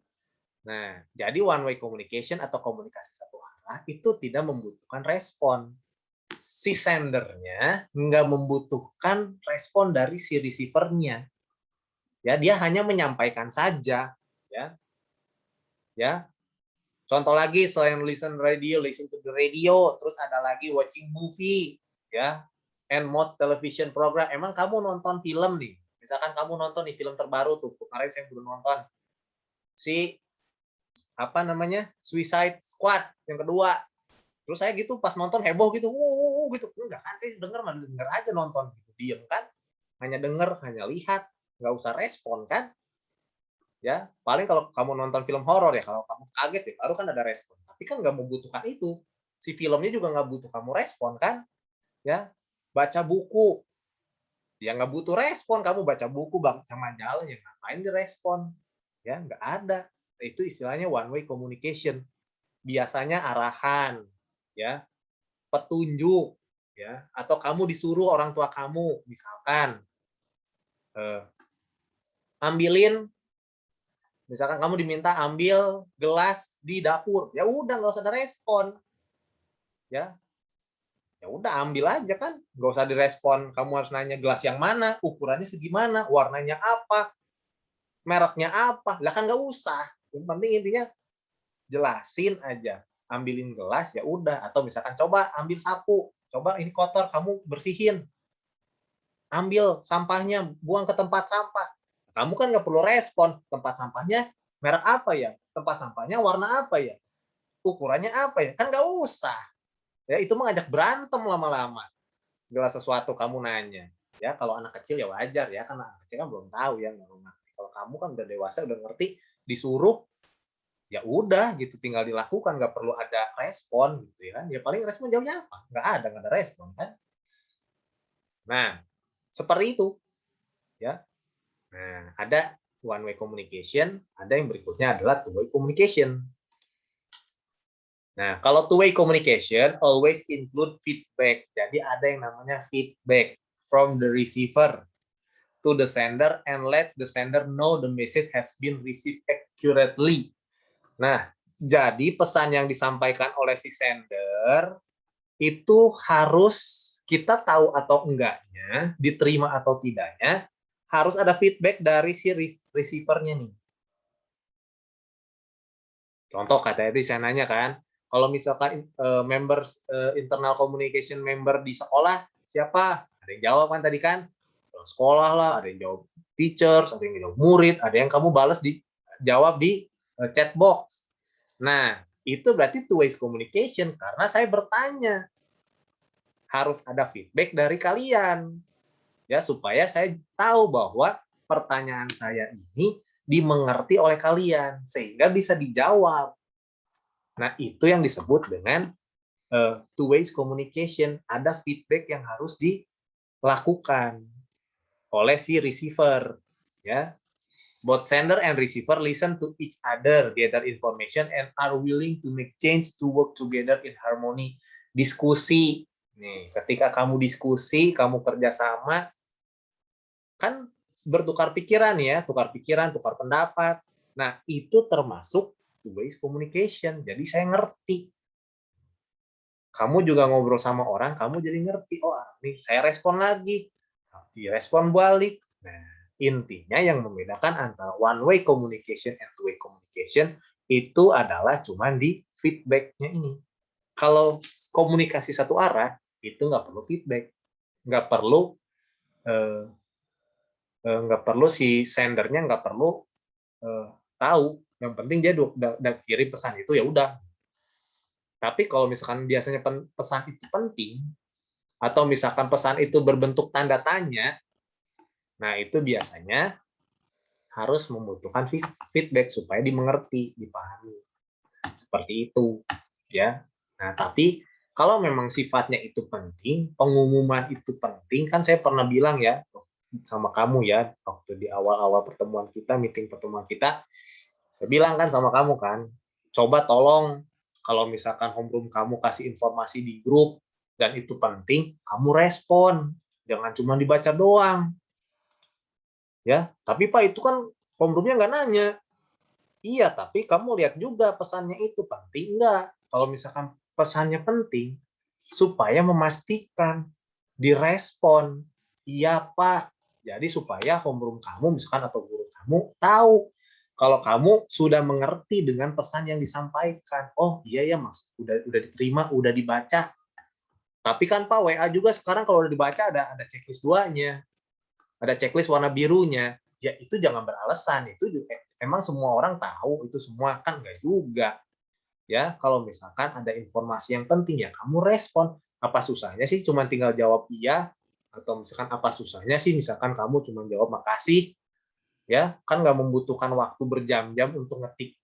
Nah, jadi one way communication atau komunikasi satu arah itu tidak membutuhkan respon. Si sendernya nggak membutuhkan respon dari si receivernya, ya, dia hanya menyampaikan saja, ya. Contoh lagi, selain listen to the radio, terus ada lagi watching movie, ya, and most television program. Emang kamu nonton film nih, misalkan kamu nonton nih film terbaru tuh, kemarin saya belum nonton, si apa namanya, Suicide Squad yang kedua. Terus saya gitu pas nonton heboh gitu, gitu, enggak kan, denger aja nonton, gitu, diem kan, hanya denger, hanya lihat, nggak usah respon kan. Ya, paling kalau kamu nonton film horor ya, kalau kamu kaget ya, baru kan ada respon. Tapi kan nggak membutuhkan itu. Si filmnya juga nggak butuh kamu respon kan, ya. Baca buku, ya nggak butuh respon. Kamu baca buku, baca majalah, ya ngapain direspon? Ya nggak ada. Itu istilahnya one way communication. Biasanya arahan, ya, petunjuk, ya, atau kamu disuruh orang tua kamu, misalkan ambilin. Misalkan kamu diminta ambil gelas di dapur, ya udah nggak usah ada respon, ya udah ambil aja kan, nggak usah direspon. Kamu harus nanya gelas yang mana, ukurannya segimana, warnanya apa, mereknya apa, lah kan nggak usah. Yang penting intinya jelasin aja, ambilin gelas ya udah. Atau misalkan coba ambil sapu, coba ini kotor, kamu bersihin, ambil sampahnya, buang ke tempat sampah. Kamu kan nggak perlu respon, tempat sampahnya merek apa ya, tempat sampahnya warna apa ya, ukurannya apa ya, kan nggak usah. Ya itu mengajak berantem lama-lama. Segala sesuatu kamu nanya. Ya kalau anak kecil ya wajar ya, karena anak kecil kan belum tahu ya, nggak ngerti. Kalau kamu kan udah dewasa, udah ngerti, disuruh ya udah gitu, tinggal dilakukan, nggak perlu ada respon gitu ya kan. Ya paling respon jawabnya apa? Nggak ada respon kan. Nah, seperti itu ya. Nah, ada one way communication, ada yang berikutnya adalah two way communication. Nah, kalau two way communication always include feedback. Jadi ada yang namanya feedback from the receiver to the sender and let the sender know the message has been received accurately. Nah, jadi pesan yang disampaikan oleh si sender itu harus kita tahu atau enggaknya, diterima atau tidaknya, harus ada feedback dari si receiver-nya nih. Contoh kata tadi saya nanya kan, kalau misalkan internal communication member di sekolah siapa? Ada yang jawab kan tadi kan, sekolah lah, ada yang jawab teachers, ada yang jawab murid, ada yang kamu balas jawab di chat box. Nah, itu berarti two ways communication karena saya bertanya. Harus ada feedback dari kalian. Ya, supaya saya tahu bahwa pertanyaan saya ini dimengerti oleh kalian sehingga bisa dijawab. Nah, itu yang disebut dengan two ways communication. Ada feedback yang harus dilakukan oleh si receiver, ya. Both sender and receiver listen to each other, gather information and are willing to make change to work together in harmony. Diskusi. Nih, ketika kamu diskusi, kamu kerjasama, kan bertukar pikiran ya, tukar pikiran, tukar pendapat. Nah, itu termasuk two-way communication. Jadi saya ngerti. Kamu juga ngobrol sama orang, kamu jadi ngerti. Oh, ini saya respon lagi. Direspon balik. Nah, intinya yang membedakan antara one-way communication and two-way communication itu adalah cuma di feedback-nya ini. Kalau komunikasi satu arah, itu nggak perlu feedback. Nggak perlu nggak perlu si sendernya nggak perlu tahu, yang penting dia udah kirim pesan itu ya udah. Tapi kalau misalkan biasanya pesan itu penting atau misalkan pesan itu berbentuk tanda tanya, nah itu biasanya harus membutuhkan feedback supaya dimengerti, dipahami. Seperti itu, ya. Nah, tapi kalau memang sifatnya itu penting, pengumuman itu penting, kan saya pernah bilang ya sama kamu ya waktu di awal-awal pertemuan kita, meeting pertemuan kita, saya bilang kan sama kamu kan, coba tolong kalau misalkan homeroom kamu kasih informasi di grup dan itu penting, kamu respon, jangan cuma dibaca doang. Ya, tapi Pak itu kan homeroomnya nggak nanya. Iya, tapi kamu lihat juga pesannya itu penting nggak? Kalau misalkan pesannya penting, supaya memastikan direspon. Iya Pak. Jadi supaya homeroom kamu misalkan atau guru kamu tahu kalau kamu sudah mengerti dengan pesan yang disampaikan. Oh iya ya Mas, udah diterima, udah dibaca. Tapi kan Pak WA juga sekarang kalau udah dibaca ada checklist 2-nya, ada checklist warna birunya. Ya itu jangan beralasan, itu juga, emang semua orang tahu itu semua kan enggak juga. Ya, kalau misalkan ada informasi yang penting ya kamu respon. Apa susahnya sih cuma tinggal jawab iya, atau misalkan apa susahnya sih misalkan kamu cuma jawab makasih, ya kan nggak membutuhkan waktu berjam-jam untuk ngetik.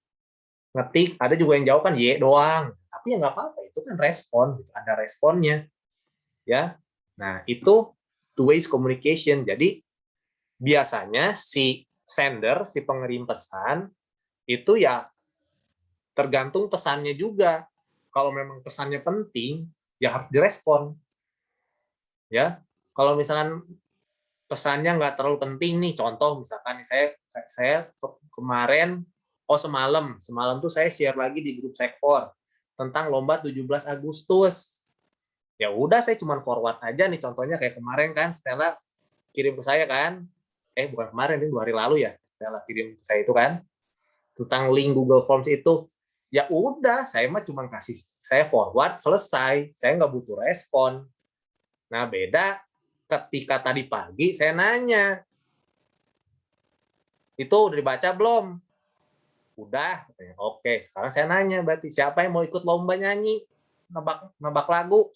Ngetik ada juga yang jawab kan ye doang, tapi ya nggak apa-apa, itu kan respon, ada responnya, ya. Nah itu two ways communication. Jadi biasanya si sender, si pengirim pesan itu ya tergantung pesannya juga. Kalau memang pesannya penting, ya harus direspon. Ya, kalau misalkan pesannya nggak terlalu penting nih, contoh misalkan saya kemarin, semalam tuh saya share lagi di grup Sekfor tentang lomba 17 Agustus. Ya udah saya cuma forward aja nih, contohnya kayak kemarin kan Stella kirim ke saya kan, bukan kemarin, ini 2 hari lalu ya, Stella kirim ke saya itu kan, tentang link Google Forms itu. Ya udah, saya mah cuma saya forward, selesai. Saya nggak butuh respon. Nah, beda ketika tadi pagi saya nanya, itu udah dibaca belum? Udah. Oke, sekarang saya nanya, berarti siapa yang mau ikut lomba nyanyi? Nebak lagu?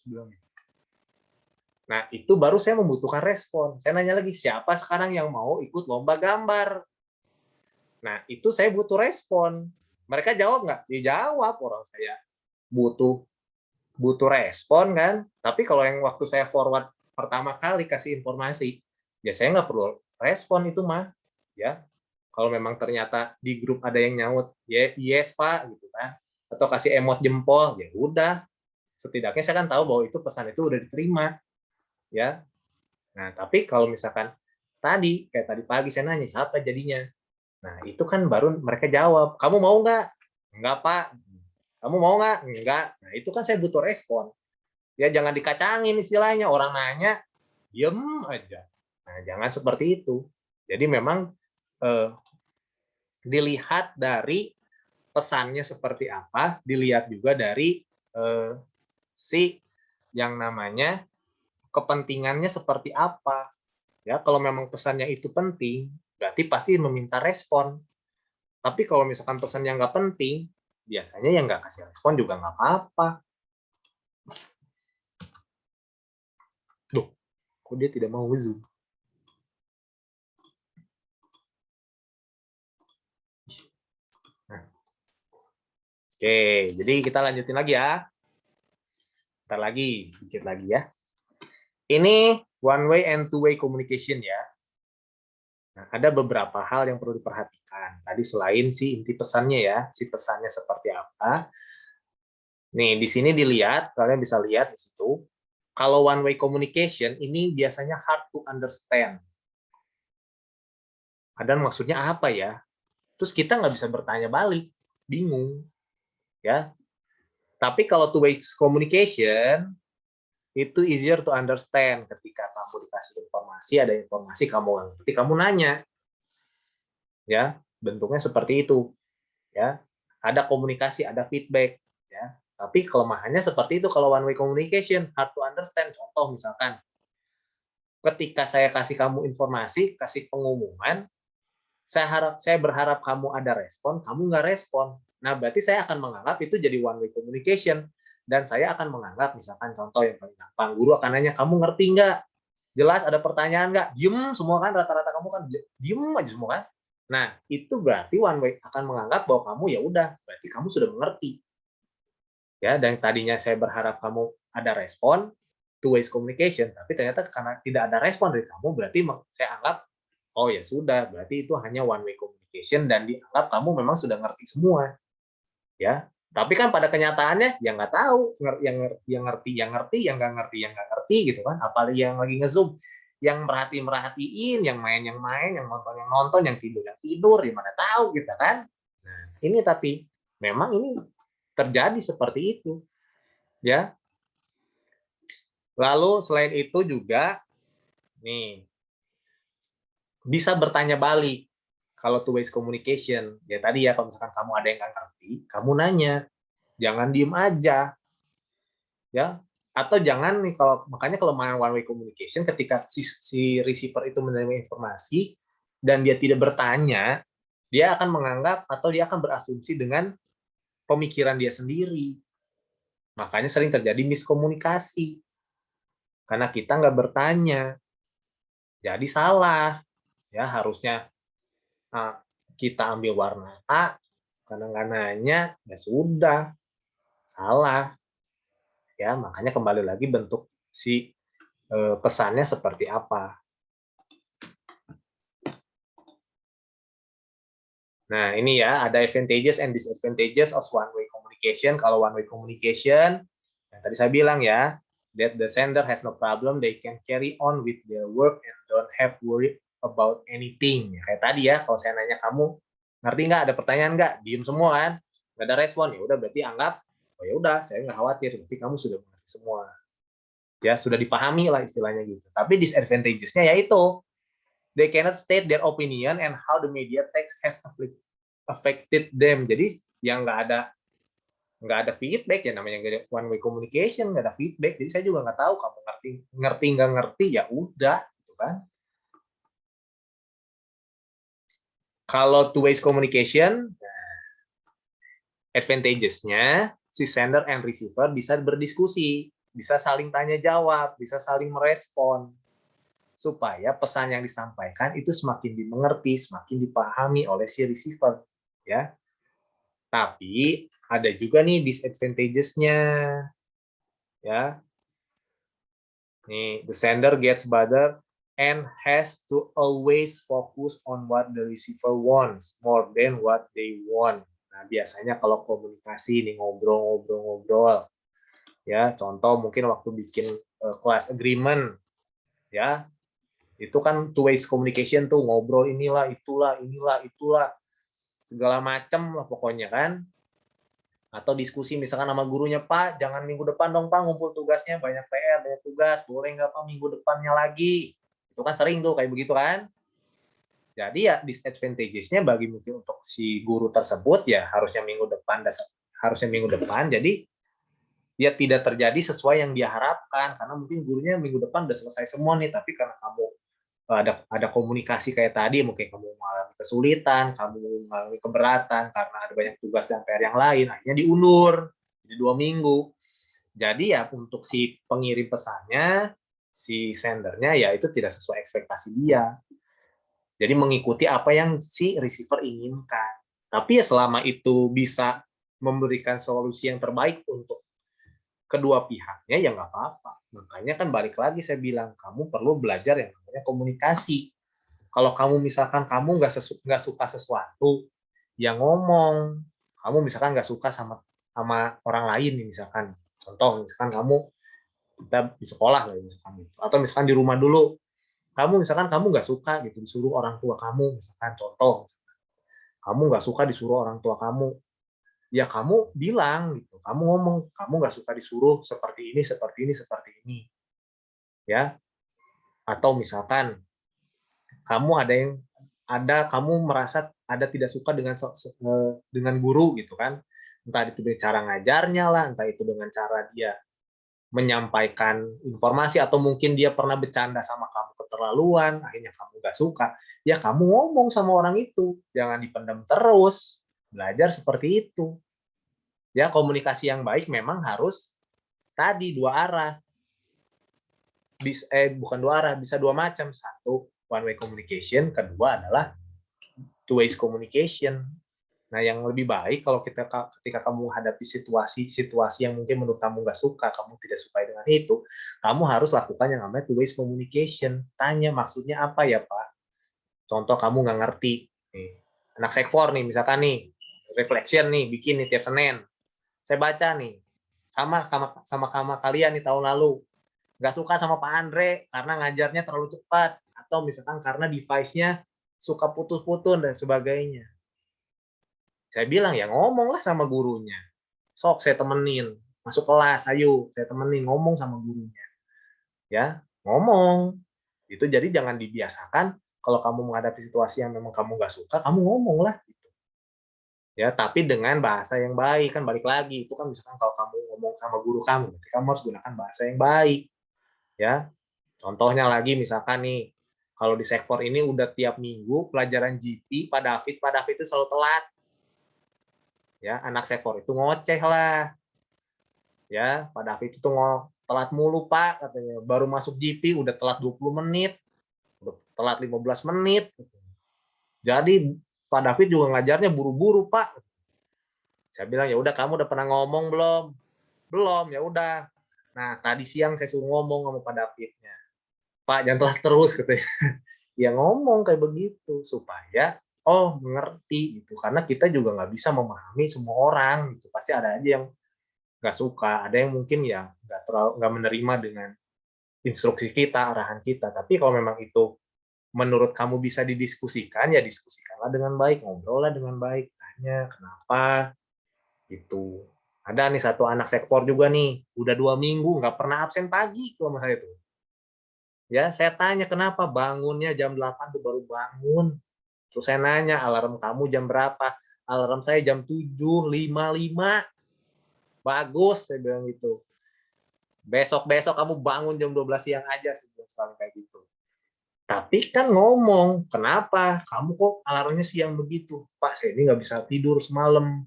Nah, itu baru saya membutuhkan respon. Saya nanya lagi, siapa sekarang yang mau ikut lomba gambar? Nah, itu saya butuh respon. Mereka jawab nggak? Dijawab, orang saya butuh butuh respon kan. Tapi kalau yang waktu saya forward pertama kali kasih informasi, ya saya nggak perlu respon itu mah. Ya, kalau memang ternyata di grup ada yang nyaut, ya yes Pak gitu kan, atau kasih emot jempol, ya udah. Setidaknya saya kan tahu bahwa itu pesan itu udah diterima, ya. Nah, tapi kalau misalkan kayak tadi pagi saya nanya siapa jadinya. Nah, itu kan baru mereka jawab, kamu mau nggak? Enggak Pak. Kamu mau nggak? Enggak. Nah, itu kan saya butuh respon. Ya jangan dikacangin istilahnya, orang nanya diem aja. Nah, jangan seperti itu. Jadi memang dilihat dari pesannya seperti apa, dilihat juga dari si yang namanya kepentingannya seperti apa. Ya, kalau memang pesannya itu penting, berarti pasti meminta respon. Tapi kalau misalkan pesannya nggak penting, biasanya yang nggak kasih respon juga nggak apa-apa. Duh, kok dia tidak mau Zoom? Nah. Oke, jadi kita lanjutin lagi ya. Ntar lagi, dikit lagi ya. Ini one way and two way communication ya. Nah, ada beberapa hal yang perlu diperhatikan. Tadi selain si inti pesannya ya, si pesannya seperti apa, Nih, di sini dilihat, kalian bisa lihat di situ, kalau one way communication ini biasanya hard to understand. Kadang maksudnya apa ya? Terus kita nggak bisa bertanya balik, bingung, ya. Tapi kalau two way communication itu easier to understand. Ketika kamu dikasih informasi, ada informasi kamu nggak ngerti, kamu nanya, ya. Bentuknya seperti itu, ya. Ada komunikasi, ada feedback, ya. Tapi kelemahannya seperti itu kalau one way communication, hard to understand. Contoh misalkan, ketika saya kasih kamu informasi, kasih pengumuman, saya berharap kamu ada respon, kamu nggak respon. Nah, berarti saya akan menganggap itu jadi one way communication. Dan saya akan menganggap, misalkan contoh yang paling gampang, guru akan nanya, kamu ngerti nggak? Jelas ada pertanyaan nggak? Diem semua kan, rata-rata kamu kan diem aja semua kan. Nah, itu berarti one way akan menganggap bahwa kamu ya udah, berarti kamu sudah mengerti. Ya, dan tadinya saya berharap kamu ada respon, two ways communication, tapi ternyata karena tidak ada respon dari kamu, berarti saya anggap oh ya sudah, berarti itu hanya one way communication dan dianggap kamu memang sudah ngerti semua, ya. Tapi kan pada kenyataannya ya nggak tahu, yang ngerti, yang nggak ngerti gitu kan. Apalagi yang lagi ngezoom, yang merhatiin, yang main, yang nonton, yang tidur, gimana tahu kita kan. Nah, ini tapi memang ini terjadi seperti itu, ya. Lalu selain itu juga nih bisa bertanya balik. Kalau two ways communication, ya tadi ya kalau misalkan kamu ada yang nggak ngerti, kamu nanya, jangan diem aja, ya. Atau jangan nih, kalau makanya kelemahan one way communication ketika si receiver itu menerima informasi dan dia tidak bertanya, dia akan menganggap atau dia akan berasumsi dengan pemikiran dia sendiri. Makanya sering terjadi miskomunikasi karena kita nggak bertanya, jadi salah. Ya harusnya kita ambil warna A, karena nggak nanya, ya sudah, salah. Ya, makanya kembali lagi bentuk si pesannya seperti apa. Nah, ini ya, ada advantages and disadvantages of one-way communication. Kalau one-way communication, yang tadi saya bilang ya, that the sender has no problem, they can carry on with their work and don't have worry about anything. Ya, kayak tadi ya, kalau saya nanya kamu, ngerti nggak, ada pertanyaan nggak, diem semua kan, nggak ada respon, ya udah berarti anggap, oh ya udah, saya nggak khawatir, berarti kamu sudah mengerti semua. Ya, sudah dipahami lah istilahnya gitu. Tapi disadvantages-nya yaitu, they cannot state their opinion and how the media text has affected them. Jadi yang nggak ada feedback ya, namanya one way communication, nggak ada feedback. Jadi saya juga nggak tahu kamu ngerti nggak ngerti, ya udah gitu kan. Kalau two ways communication, advantages-nya si sender and receiver bisa berdiskusi, bisa saling tanya jawab, bisa saling merespon, supaya pesan yang disampaikan itu semakin dimengerti, semakin dipahami oleh si receiver, ya. Tapi ada juga nih disadvantages-nya, ya. Nih, the sender gets bothered and has to always focus on what the receiver wants more than what they want. Nah, biasanya kalau komunikasi nih ngobrol-ngobrol, ya. Contoh mungkin waktu bikin class agreement, ya. Itu kan two ways communication tuh, ngobrol inilah itulah segala macam lah pokoknya kan. Atau diskusi misalkan sama gurunya, Pak jangan minggu depan dong Pak ngumpul tugasnya, banyak PR, banyak tugas, boleh nggak Pak minggu depannya lagi. Itu kan sering tuh kayak begitu kan. Jadi ya disadvantages-nya bagi mungkin untuk si guru tersebut ya harusnya minggu depan, jadi dia tidak terjadi sesuai yang dia harapkan, karena mungkin gurunya minggu depan udah selesai semua nih, tapi karena kamu ada komunikasi kayak tadi, mungkin kamu mengalami kesulitan, kamu mengalami keberatan karena ada banyak tugas dan PR yang lain, akhirnya diundur jadi 2 minggu. Jadi ya untuk si pengirim pesannya, si sendernya ya itu tidak sesuai ekspektasi dia. Jadi mengikuti apa yang si receiver inginkan. Tapi ya selama itu bisa memberikan solusi yang terbaik untuk kedua pihaknya ya nggak apa-apa. Makanya kan balik lagi saya bilang, kamu perlu belajar yang namanya komunikasi. Kalau kamu misalkan nggak suka sesuatu, ya ngomong. Kamu misalkan nggak suka sama sama orang lain nih misalkan. Contoh misalkan kamu kita di sekolah lah misalkan gitu. Atau misalkan di rumah dulu. Kamu nggak suka gitu disuruh orang tua kamu misalkan contoh. Kamu nggak suka disuruh orang tua kamu. Ya kamu bilang gitu. Kamu ngomong kamu nggak suka disuruh seperti ini, seperti ini, seperti ini. Ya. Atau misalkan kamu merasa ada tidak suka dengan guru gitu kan, entah itu dengan cara ngajarnya lah, entah itu dengan cara dia menyampaikan informasi atau mungkin dia pernah bercanda sama kamu keterlaluan, akhirnya kamu nggak suka, ya kamu ngomong sama orang itu, jangan dipendam terus, belajar seperti itu. Ya komunikasi yang baik memang harus tadi dua arah, bukan dua arah, bisa dua macam, satu one way communication, kedua adalah two ways communication. Nah, yang lebih baik kalau ketika kamu menghadapi situasi yang mungkin menurut kamu nggak suka, kamu tidak suka dengan itu, kamu harus lakukan yang namanya two ways communication. Tanya maksudnya apa ya Pak? Contoh kamu nggak ngerti, nih, anak sekfor nih, misalkan nih, reflection nih, bikin nih tiap Senin. Saya baca nih, sama kalian nih tahun lalu, nggak suka sama Pak Andre karena ngajarnya terlalu cepat, atau misalkan karena device-nya suka putus-putus dan sebagainya. Saya bilang ya ngomonglah sama gurunya. Sok saya temenin, masuk kelas, ayo saya temenin ngomong sama gurunya. Ya, ngomong. Itu jadi jangan dibiasakan kalau kamu menghadapi situasi yang memang kamu nggak suka, kamu ngomong lah. Gitu. Ya, tapi dengan bahasa yang baik kan balik lagi. Itu kan misalkan kalau kamu ngomong sama guru kamu, berarti kamu harus gunakan bahasa yang baik. Ya, contohnya lagi misalkan nih, kalau di sektor ini udah tiap minggu pelajaran GP, Pak David itu selalu telat. Ya, anak sektor itu ngoceh lah. Ya, Pak David itu telat mulu Pak katanya. Baru masuk GP udah telat 20 menit, udah telat 15 menit. Jadi Pak David juga ngajarnya buru-buru Pak. Saya bilang ya udah kamu udah pernah ngomong belum? Belum, ya udah. Nah, tadi siang saya suruh ngomong sama Pak Davidnya. Pak, jangan telat terus katanya. Ya ngomong kayak begitu supaya mengerti gitu. Karena kita juga nggak bisa memahami semua orang gitu. Pasti ada aja yang nggak suka, ada yang mungkin ya nggak menerima dengan instruksi kita, arahan kita. Tapi kalau memang itu menurut kamu bisa didiskusikan, ya diskusikanlah dengan baik, ngobrol lah dengan baik, tanya kenapa gitu. Ada nih satu anak sektor juga nih, udah 2 minggu nggak pernah absen pagi kalau saya itu. Ya, saya tanya kenapa bangunnya jam 8 tuh baru bangun. Terus saya nanya, alarm kamu jam berapa? Alarm saya jam 7.55. Bagus, saya bilang gitu. Besok-besok kamu bangun jam 12 siang aja, sekali kayak gitu. Tapi kan ngomong, kenapa kamu kok alarmnya siang begitu? Pak, saya ini nggak bisa tidur semalam.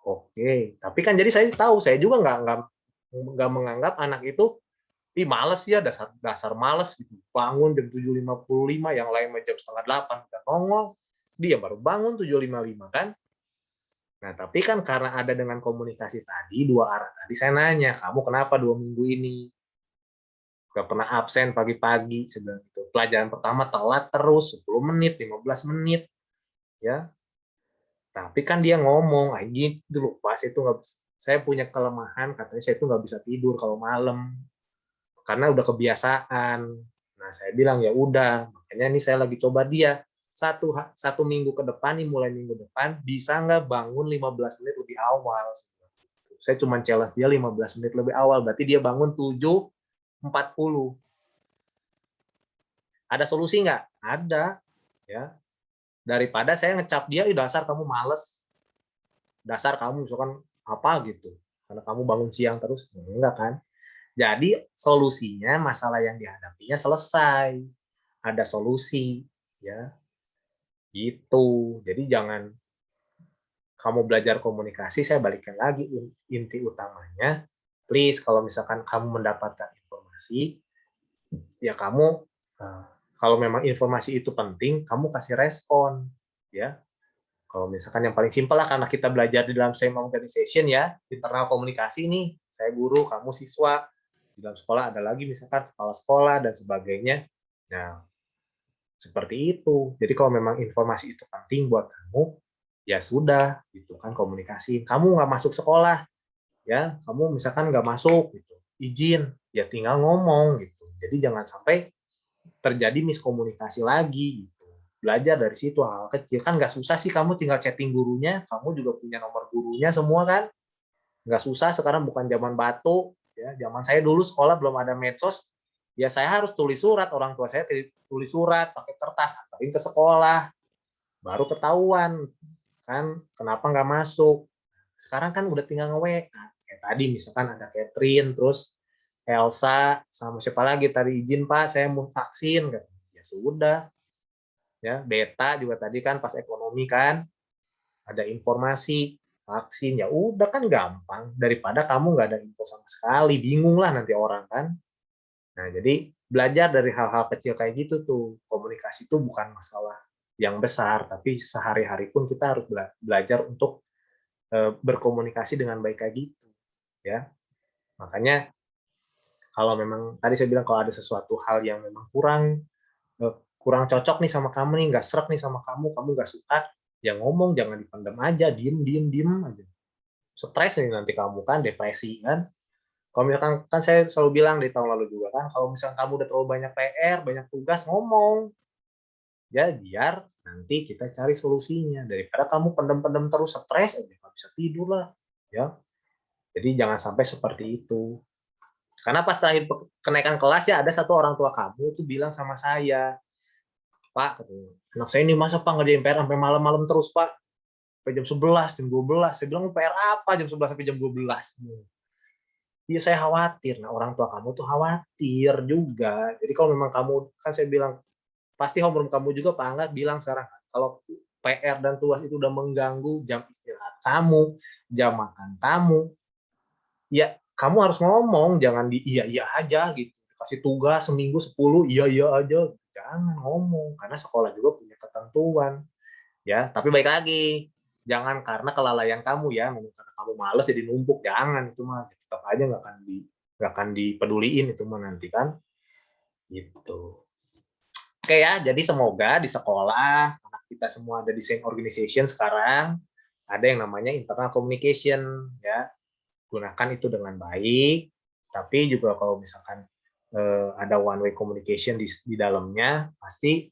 Oke, tapi kan jadi saya tahu, saya juga nggak menganggap anak itu, ih males ya, dasar males gitu. Bangun jam 7.55, yang lain jam setengah 8, udah nongol. Dia baru bangun 7.55 kan? Nah, tapi kan karena ada dengan komunikasi tadi, dua arah tadi, saya nanya, kamu kenapa 2 minggu ini? Gak pernah absen pagi-pagi, sebenarnya itu. Pelajaran pertama telat terus, 10 menit, 15 menit. Ya, tapi kan dia ngomong, gitu loh, pas itu nggak, saya punya kelemahan, katanya saya itu nggak bisa tidur kalau malam, karena udah kebiasaan. Nah, saya bilang ya udah, makanya ini saya lagi coba dia, satu minggu ke depan nih, mulai minggu depan bisa nggak bangun 15 menit lebih awal. Saya cuma challenge dia 15 menit lebih awal, berarti dia bangun 7.40. Ada solusi nggak? Ada. Ya, daripada saya ngecap dia, dasar kamu males, dasar kamu misalkan apa gitu, karena kamu bangun siang terus, enggak kan? Jadi solusinya, masalah yang dihadapinya selesai, ada solusi, ya gitu. Jadi jangan kamu belajar komunikasi, saya balikan lagi inti utamanya, please kalau misalkan kamu mendapatkan informasi, ya kamu kalau memang informasi itu penting, kamu kasih respon, ya. Kalau misalkan yang paling simpel lah, karena kita belajar di dalam same organization ya, internal komunikasi nih, saya guru, kamu siswa, di dalam sekolah ada lagi misalkan kepala sekolah dan sebagainya. Nah, seperti itu. Jadi kalau memang informasi itu penting buat kamu, ya sudah gitu kan, komunikasi. Kamu nggak masuk sekolah, ya kamu misalkan nggak masuk gitu, izin, ya tinggal ngomong gitu. Jadi jangan sampai terjadi miskomunikasi lagi gitu. Belajar dari situ hal kecil, kan nggak susah sih, kamu tinggal chatting gurunya, kamu juga punya nomor gurunya semua kan, nggak susah. Sekarang bukan zaman batu, ya zaman saya dulu sekolah belum ada medsos, ya saya harus tulis surat, orang tua saya tulis surat pakai kertas, antarin ke sekolah, baru ketahuan kan kenapa nggak masuk. Sekarang kan udah tinggal nge-WA, kayak tadi misalkan ada Catherine, terus Elsa, sama siapa lagi tadi, izin Pak saya mau vaksin, ya sudah, ya Beta juga tadi kan pas ekonomi kan ada informasi vaksin, ya udah kan gampang, daripada kamu nggak ada info sama sekali, bingung lah nanti orang kan. Nah jadi belajar dari hal-hal kecil kayak gitu tuh, komunikasi itu bukan masalah yang besar, tapi sehari-hari pun kita harus belajar untuk berkomunikasi dengan baik kayak gitu, ya. Makanya kalau memang tadi saya bilang, kalau ada sesuatu hal yang memang kurang cocok nih sama kamu nih, nggak srek nih sama kamu, kamu nggak suka, ya ngomong, jangan dipendam aja, diem aja. Stres nih nanti kamu kan, depresi kan. Kalau misalkan, kan saya selalu bilang di tahun lalu juga kan, kalau misalkan kamu udah terlalu banyak PR, banyak tugas, ngomong. Ya biar nanti kita cari solusinya, daripada kamu pendem-pendem terus, stres aja, nggak bisa tidur lah. Ya, jadi jangan sampai seperti itu. Karena pas terakhir kenaikan kelas ya, ada satu orang tua kamu tuh bilang sama saya, Pak, anak saya ini masa Pak ngerjain PR sampai malam-malam terus Pak, sampai jam 11, jam 12. Saya bilang, PR apa jam 11 sampai jam 12? Iya saya khawatir. Nah orang tua kamu tuh khawatir juga. Jadi kalau memang kamu, kan saya bilang, pasti homeroom kamu juga Pak Angga bilang sekarang, kalau PR dan tugas itu udah mengganggu jam istirahat kamu, jam makan kamu, ya kamu harus ngomong, jangan di iya-iya aja gitu. Kasih tugas seminggu 10, iya-iya aja. Jangan ngomong, karena sekolah juga punya ketentuan. Ya, tapi baik lagi, jangan karena kelalaian kamu ya, karena kamu males jadi numpuk, jangan, itu mah tetap aja nggak akan dipeduliin itu mah nanti kan. Gitu. Oke ya, jadi semoga di sekolah anak kita semua ada di same organization sekarang, ada yang namanya internal communication ya. Gunakan itu dengan baik, tapi juga kalau misalkan ada one way communication di dalamnya, pasti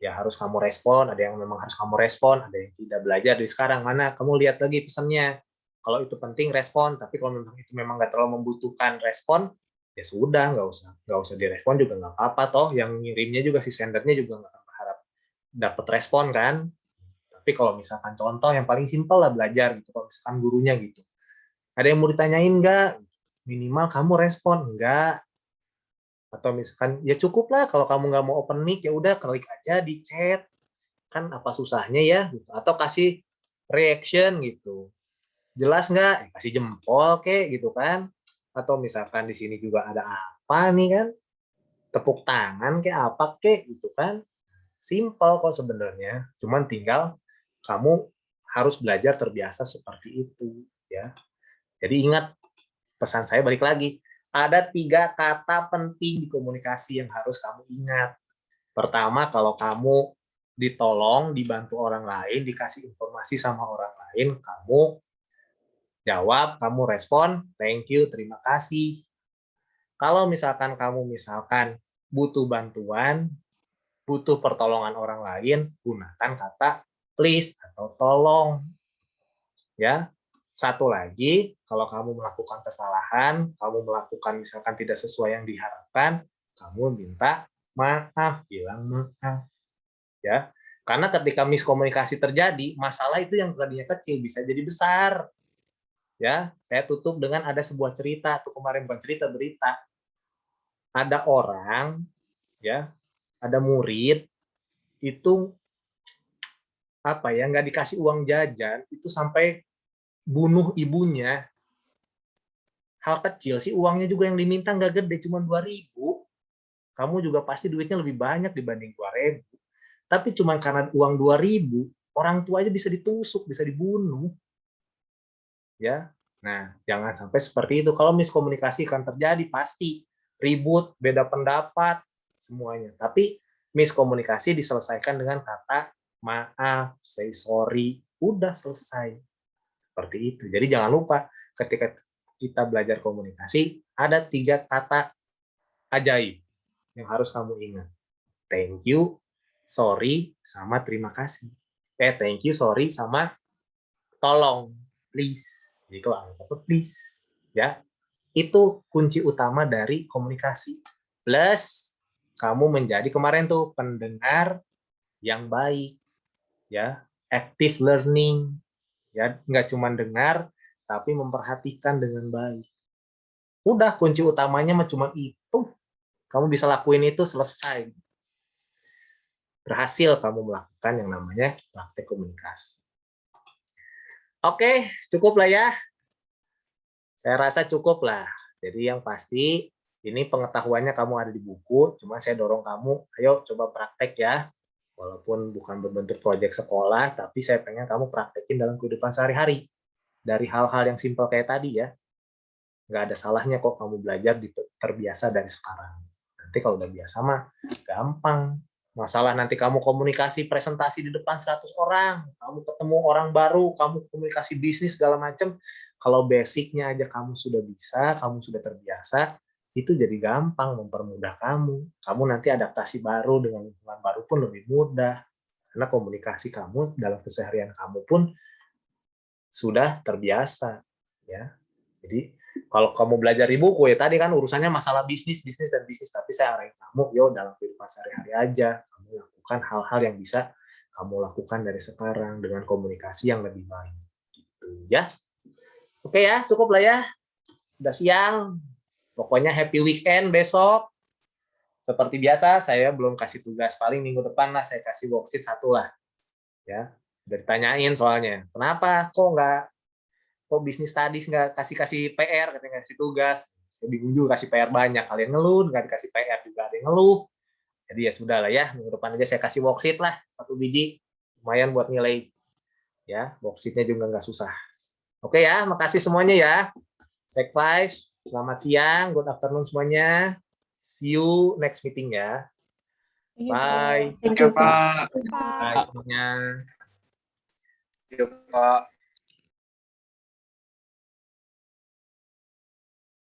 ya harus kamu respon, ada yang memang harus kamu respon, ada yang tidak. Belajar dari sekarang, mana kamu lihat lagi pesannya, kalau itu penting respon, tapi kalau memang itu memang nggak terlalu membutuhkan respon, ya sudah, nggak usah direspon juga nggak apa-apa, toh yang ngirimnya juga, si sendernya juga nggak akan berharap dapat respon kan. Tapi kalau misalkan contoh yang paling simpel lah belajar gitu, kalau misalkan gurunya gitu, ada yang mau ditanyain nggak, minimal kamu respon enggak, atau misalkan ya cukup lah kalau kamu nggak mau open mic, ya udah klik aja di chat, kan apa susahnya ya gitu. Atau kasih reaction gitu, jelas nggak, kasih jempol kek gitu kan. Atau misalkan di sini juga ada apa nih kan, tepuk tangan kek apa kek gitu kan. Simple kok sebenarnya, cuman tinggal kamu harus belajar terbiasa seperti itu ya. Jadi ingat, pesan saya balik lagi, ada 3 kata penting di komunikasi yang harus kamu ingat. Pertama, kalau kamu ditolong, dibantu orang lain, dikasih informasi sama orang lain, kamu jawab, kamu respon, thank you, terima kasih. Kalau misalkan kamu butuh bantuan, butuh pertolongan orang lain, gunakan kata please atau tolong. Ya. Satu lagi, kalau kamu melakukan kesalahan, kamu melakukan misalkan tidak sesuai yang diharapkan, kamu minta maaf, bilang maaf. Ya. Karena ketika miskomunikasi terjadi, masalah itu yang tadinya kecil bisa jadi besar. Ya, saya tutup dengan ada sebuah cerita, tuh kemarin bukan cerita, berita. Ada orang, ya, ada murid itu apa ya, nggak dikasih uang jajan, itu sampai bunuh ibunya. Hal kecil sih, uangnya juga yang diminta nggak gede, cuma 2.000. Kamu juga pasti duitnya lebih banyak dibanding 2.000. Tapi cuma karena uang 2.000, orang tua aja bisa ditusuk, bisa dibunuh. Ya, nah jangan sampai seperti itu. Kalau miskomunikasi kan terjadi, pasti ribut, beda pendapat, semuanya. Tapi miskomunikasi diselesaikan dengan kata maaf, say sorry, udah selesai. Seperti itu. Jadi jangan lupa ketika kita belajar komunikasi, ada 3 kata ajaib yang harus kamu ingat. Thank you, sorry, sama terima kasih. Thank you, sorry, sama tolong, please. Jadi kalau anggap please, ya itu kunci utama dari komunikasi. Plus kamu menjadi kemarin tuh pendengar yang baik, ya active learning, ya nggak cuma dengar tapi memperhatikan dengan baik. Udah kunci utamanya cuma itu. Kamu bisa lakuin itu, selesai. Berhasil kamu melakukan yang namanya praktek komunikasi. Oke, cukup lah ya. Saya rasa cukup lah. Jadi yang pasti ini pengetahuannya kamu ada di buku, cuma saya dorong kamu, ayo coba praktek ya. Walaupun bukan berbentuk proyek sekolah, tapi saya pengen kamu praktekin dalam kehidupan sehari-hari. Dari hal-hal yang simpel kayak tadi ya. Nggak ada salahnya kok kamu belajar terbiasa dari sekarang. Nanti kalau udah biasa mah gampang. Masalah nanti kamu komunikasi presentasi di depan 100 orang, kamu ketemu orang baru, kamu komunikasi bisnis segala macam, kalau basicnya aja kamu sudah bisa, kamu sudah terbiasa, itu jadi gampang mempermudah kamu. Kamu nanti adaptasi baru dengan lingkungan baru pun lebih mudah. Karena komunikasi kamu dalam keseharian kamu pun sudah terbiasa, ya. Jadi kalau kamu belajar di buku ya tadi kan urusannya masalah bisnis dan bisnis, tapi saya arahin kamu, yo dalam kehidupan sehari-hari aja kamu lakukan hal-hal yang bisa kamu lakukan dari sekarang dengan komunikasi yang lebih baik. Gitu ya. Oke ya, cukup lah ya. Udah siang. Pokoknya happy weekend besok. Seperti biasa saya belum kasih tugas, paling minggu depan lah saya kasih worksheet 1 lah. Ya. Udah ditanyain soalnya. Kenapa kok bisnis studies nggak kasih PR, katanya kasih tugas. Saya bingung juga kasih PR banyak, kalian ngeluh, nggak dikasih PR juga ada yang ngeluh. Jadi ya sudah lah ya, minggu depan aja saya kasih worksheet lah, 1 biji, lumayan buat nilai. Ya, worksheetnya juga nggak susah. Oke ya, makasih semuanya ya. Sekvice, selamat siang, good afternoon semuanya. See you next meeting ya. Bye. Oke, Pak. Bye semuanya. Yuk, Pak.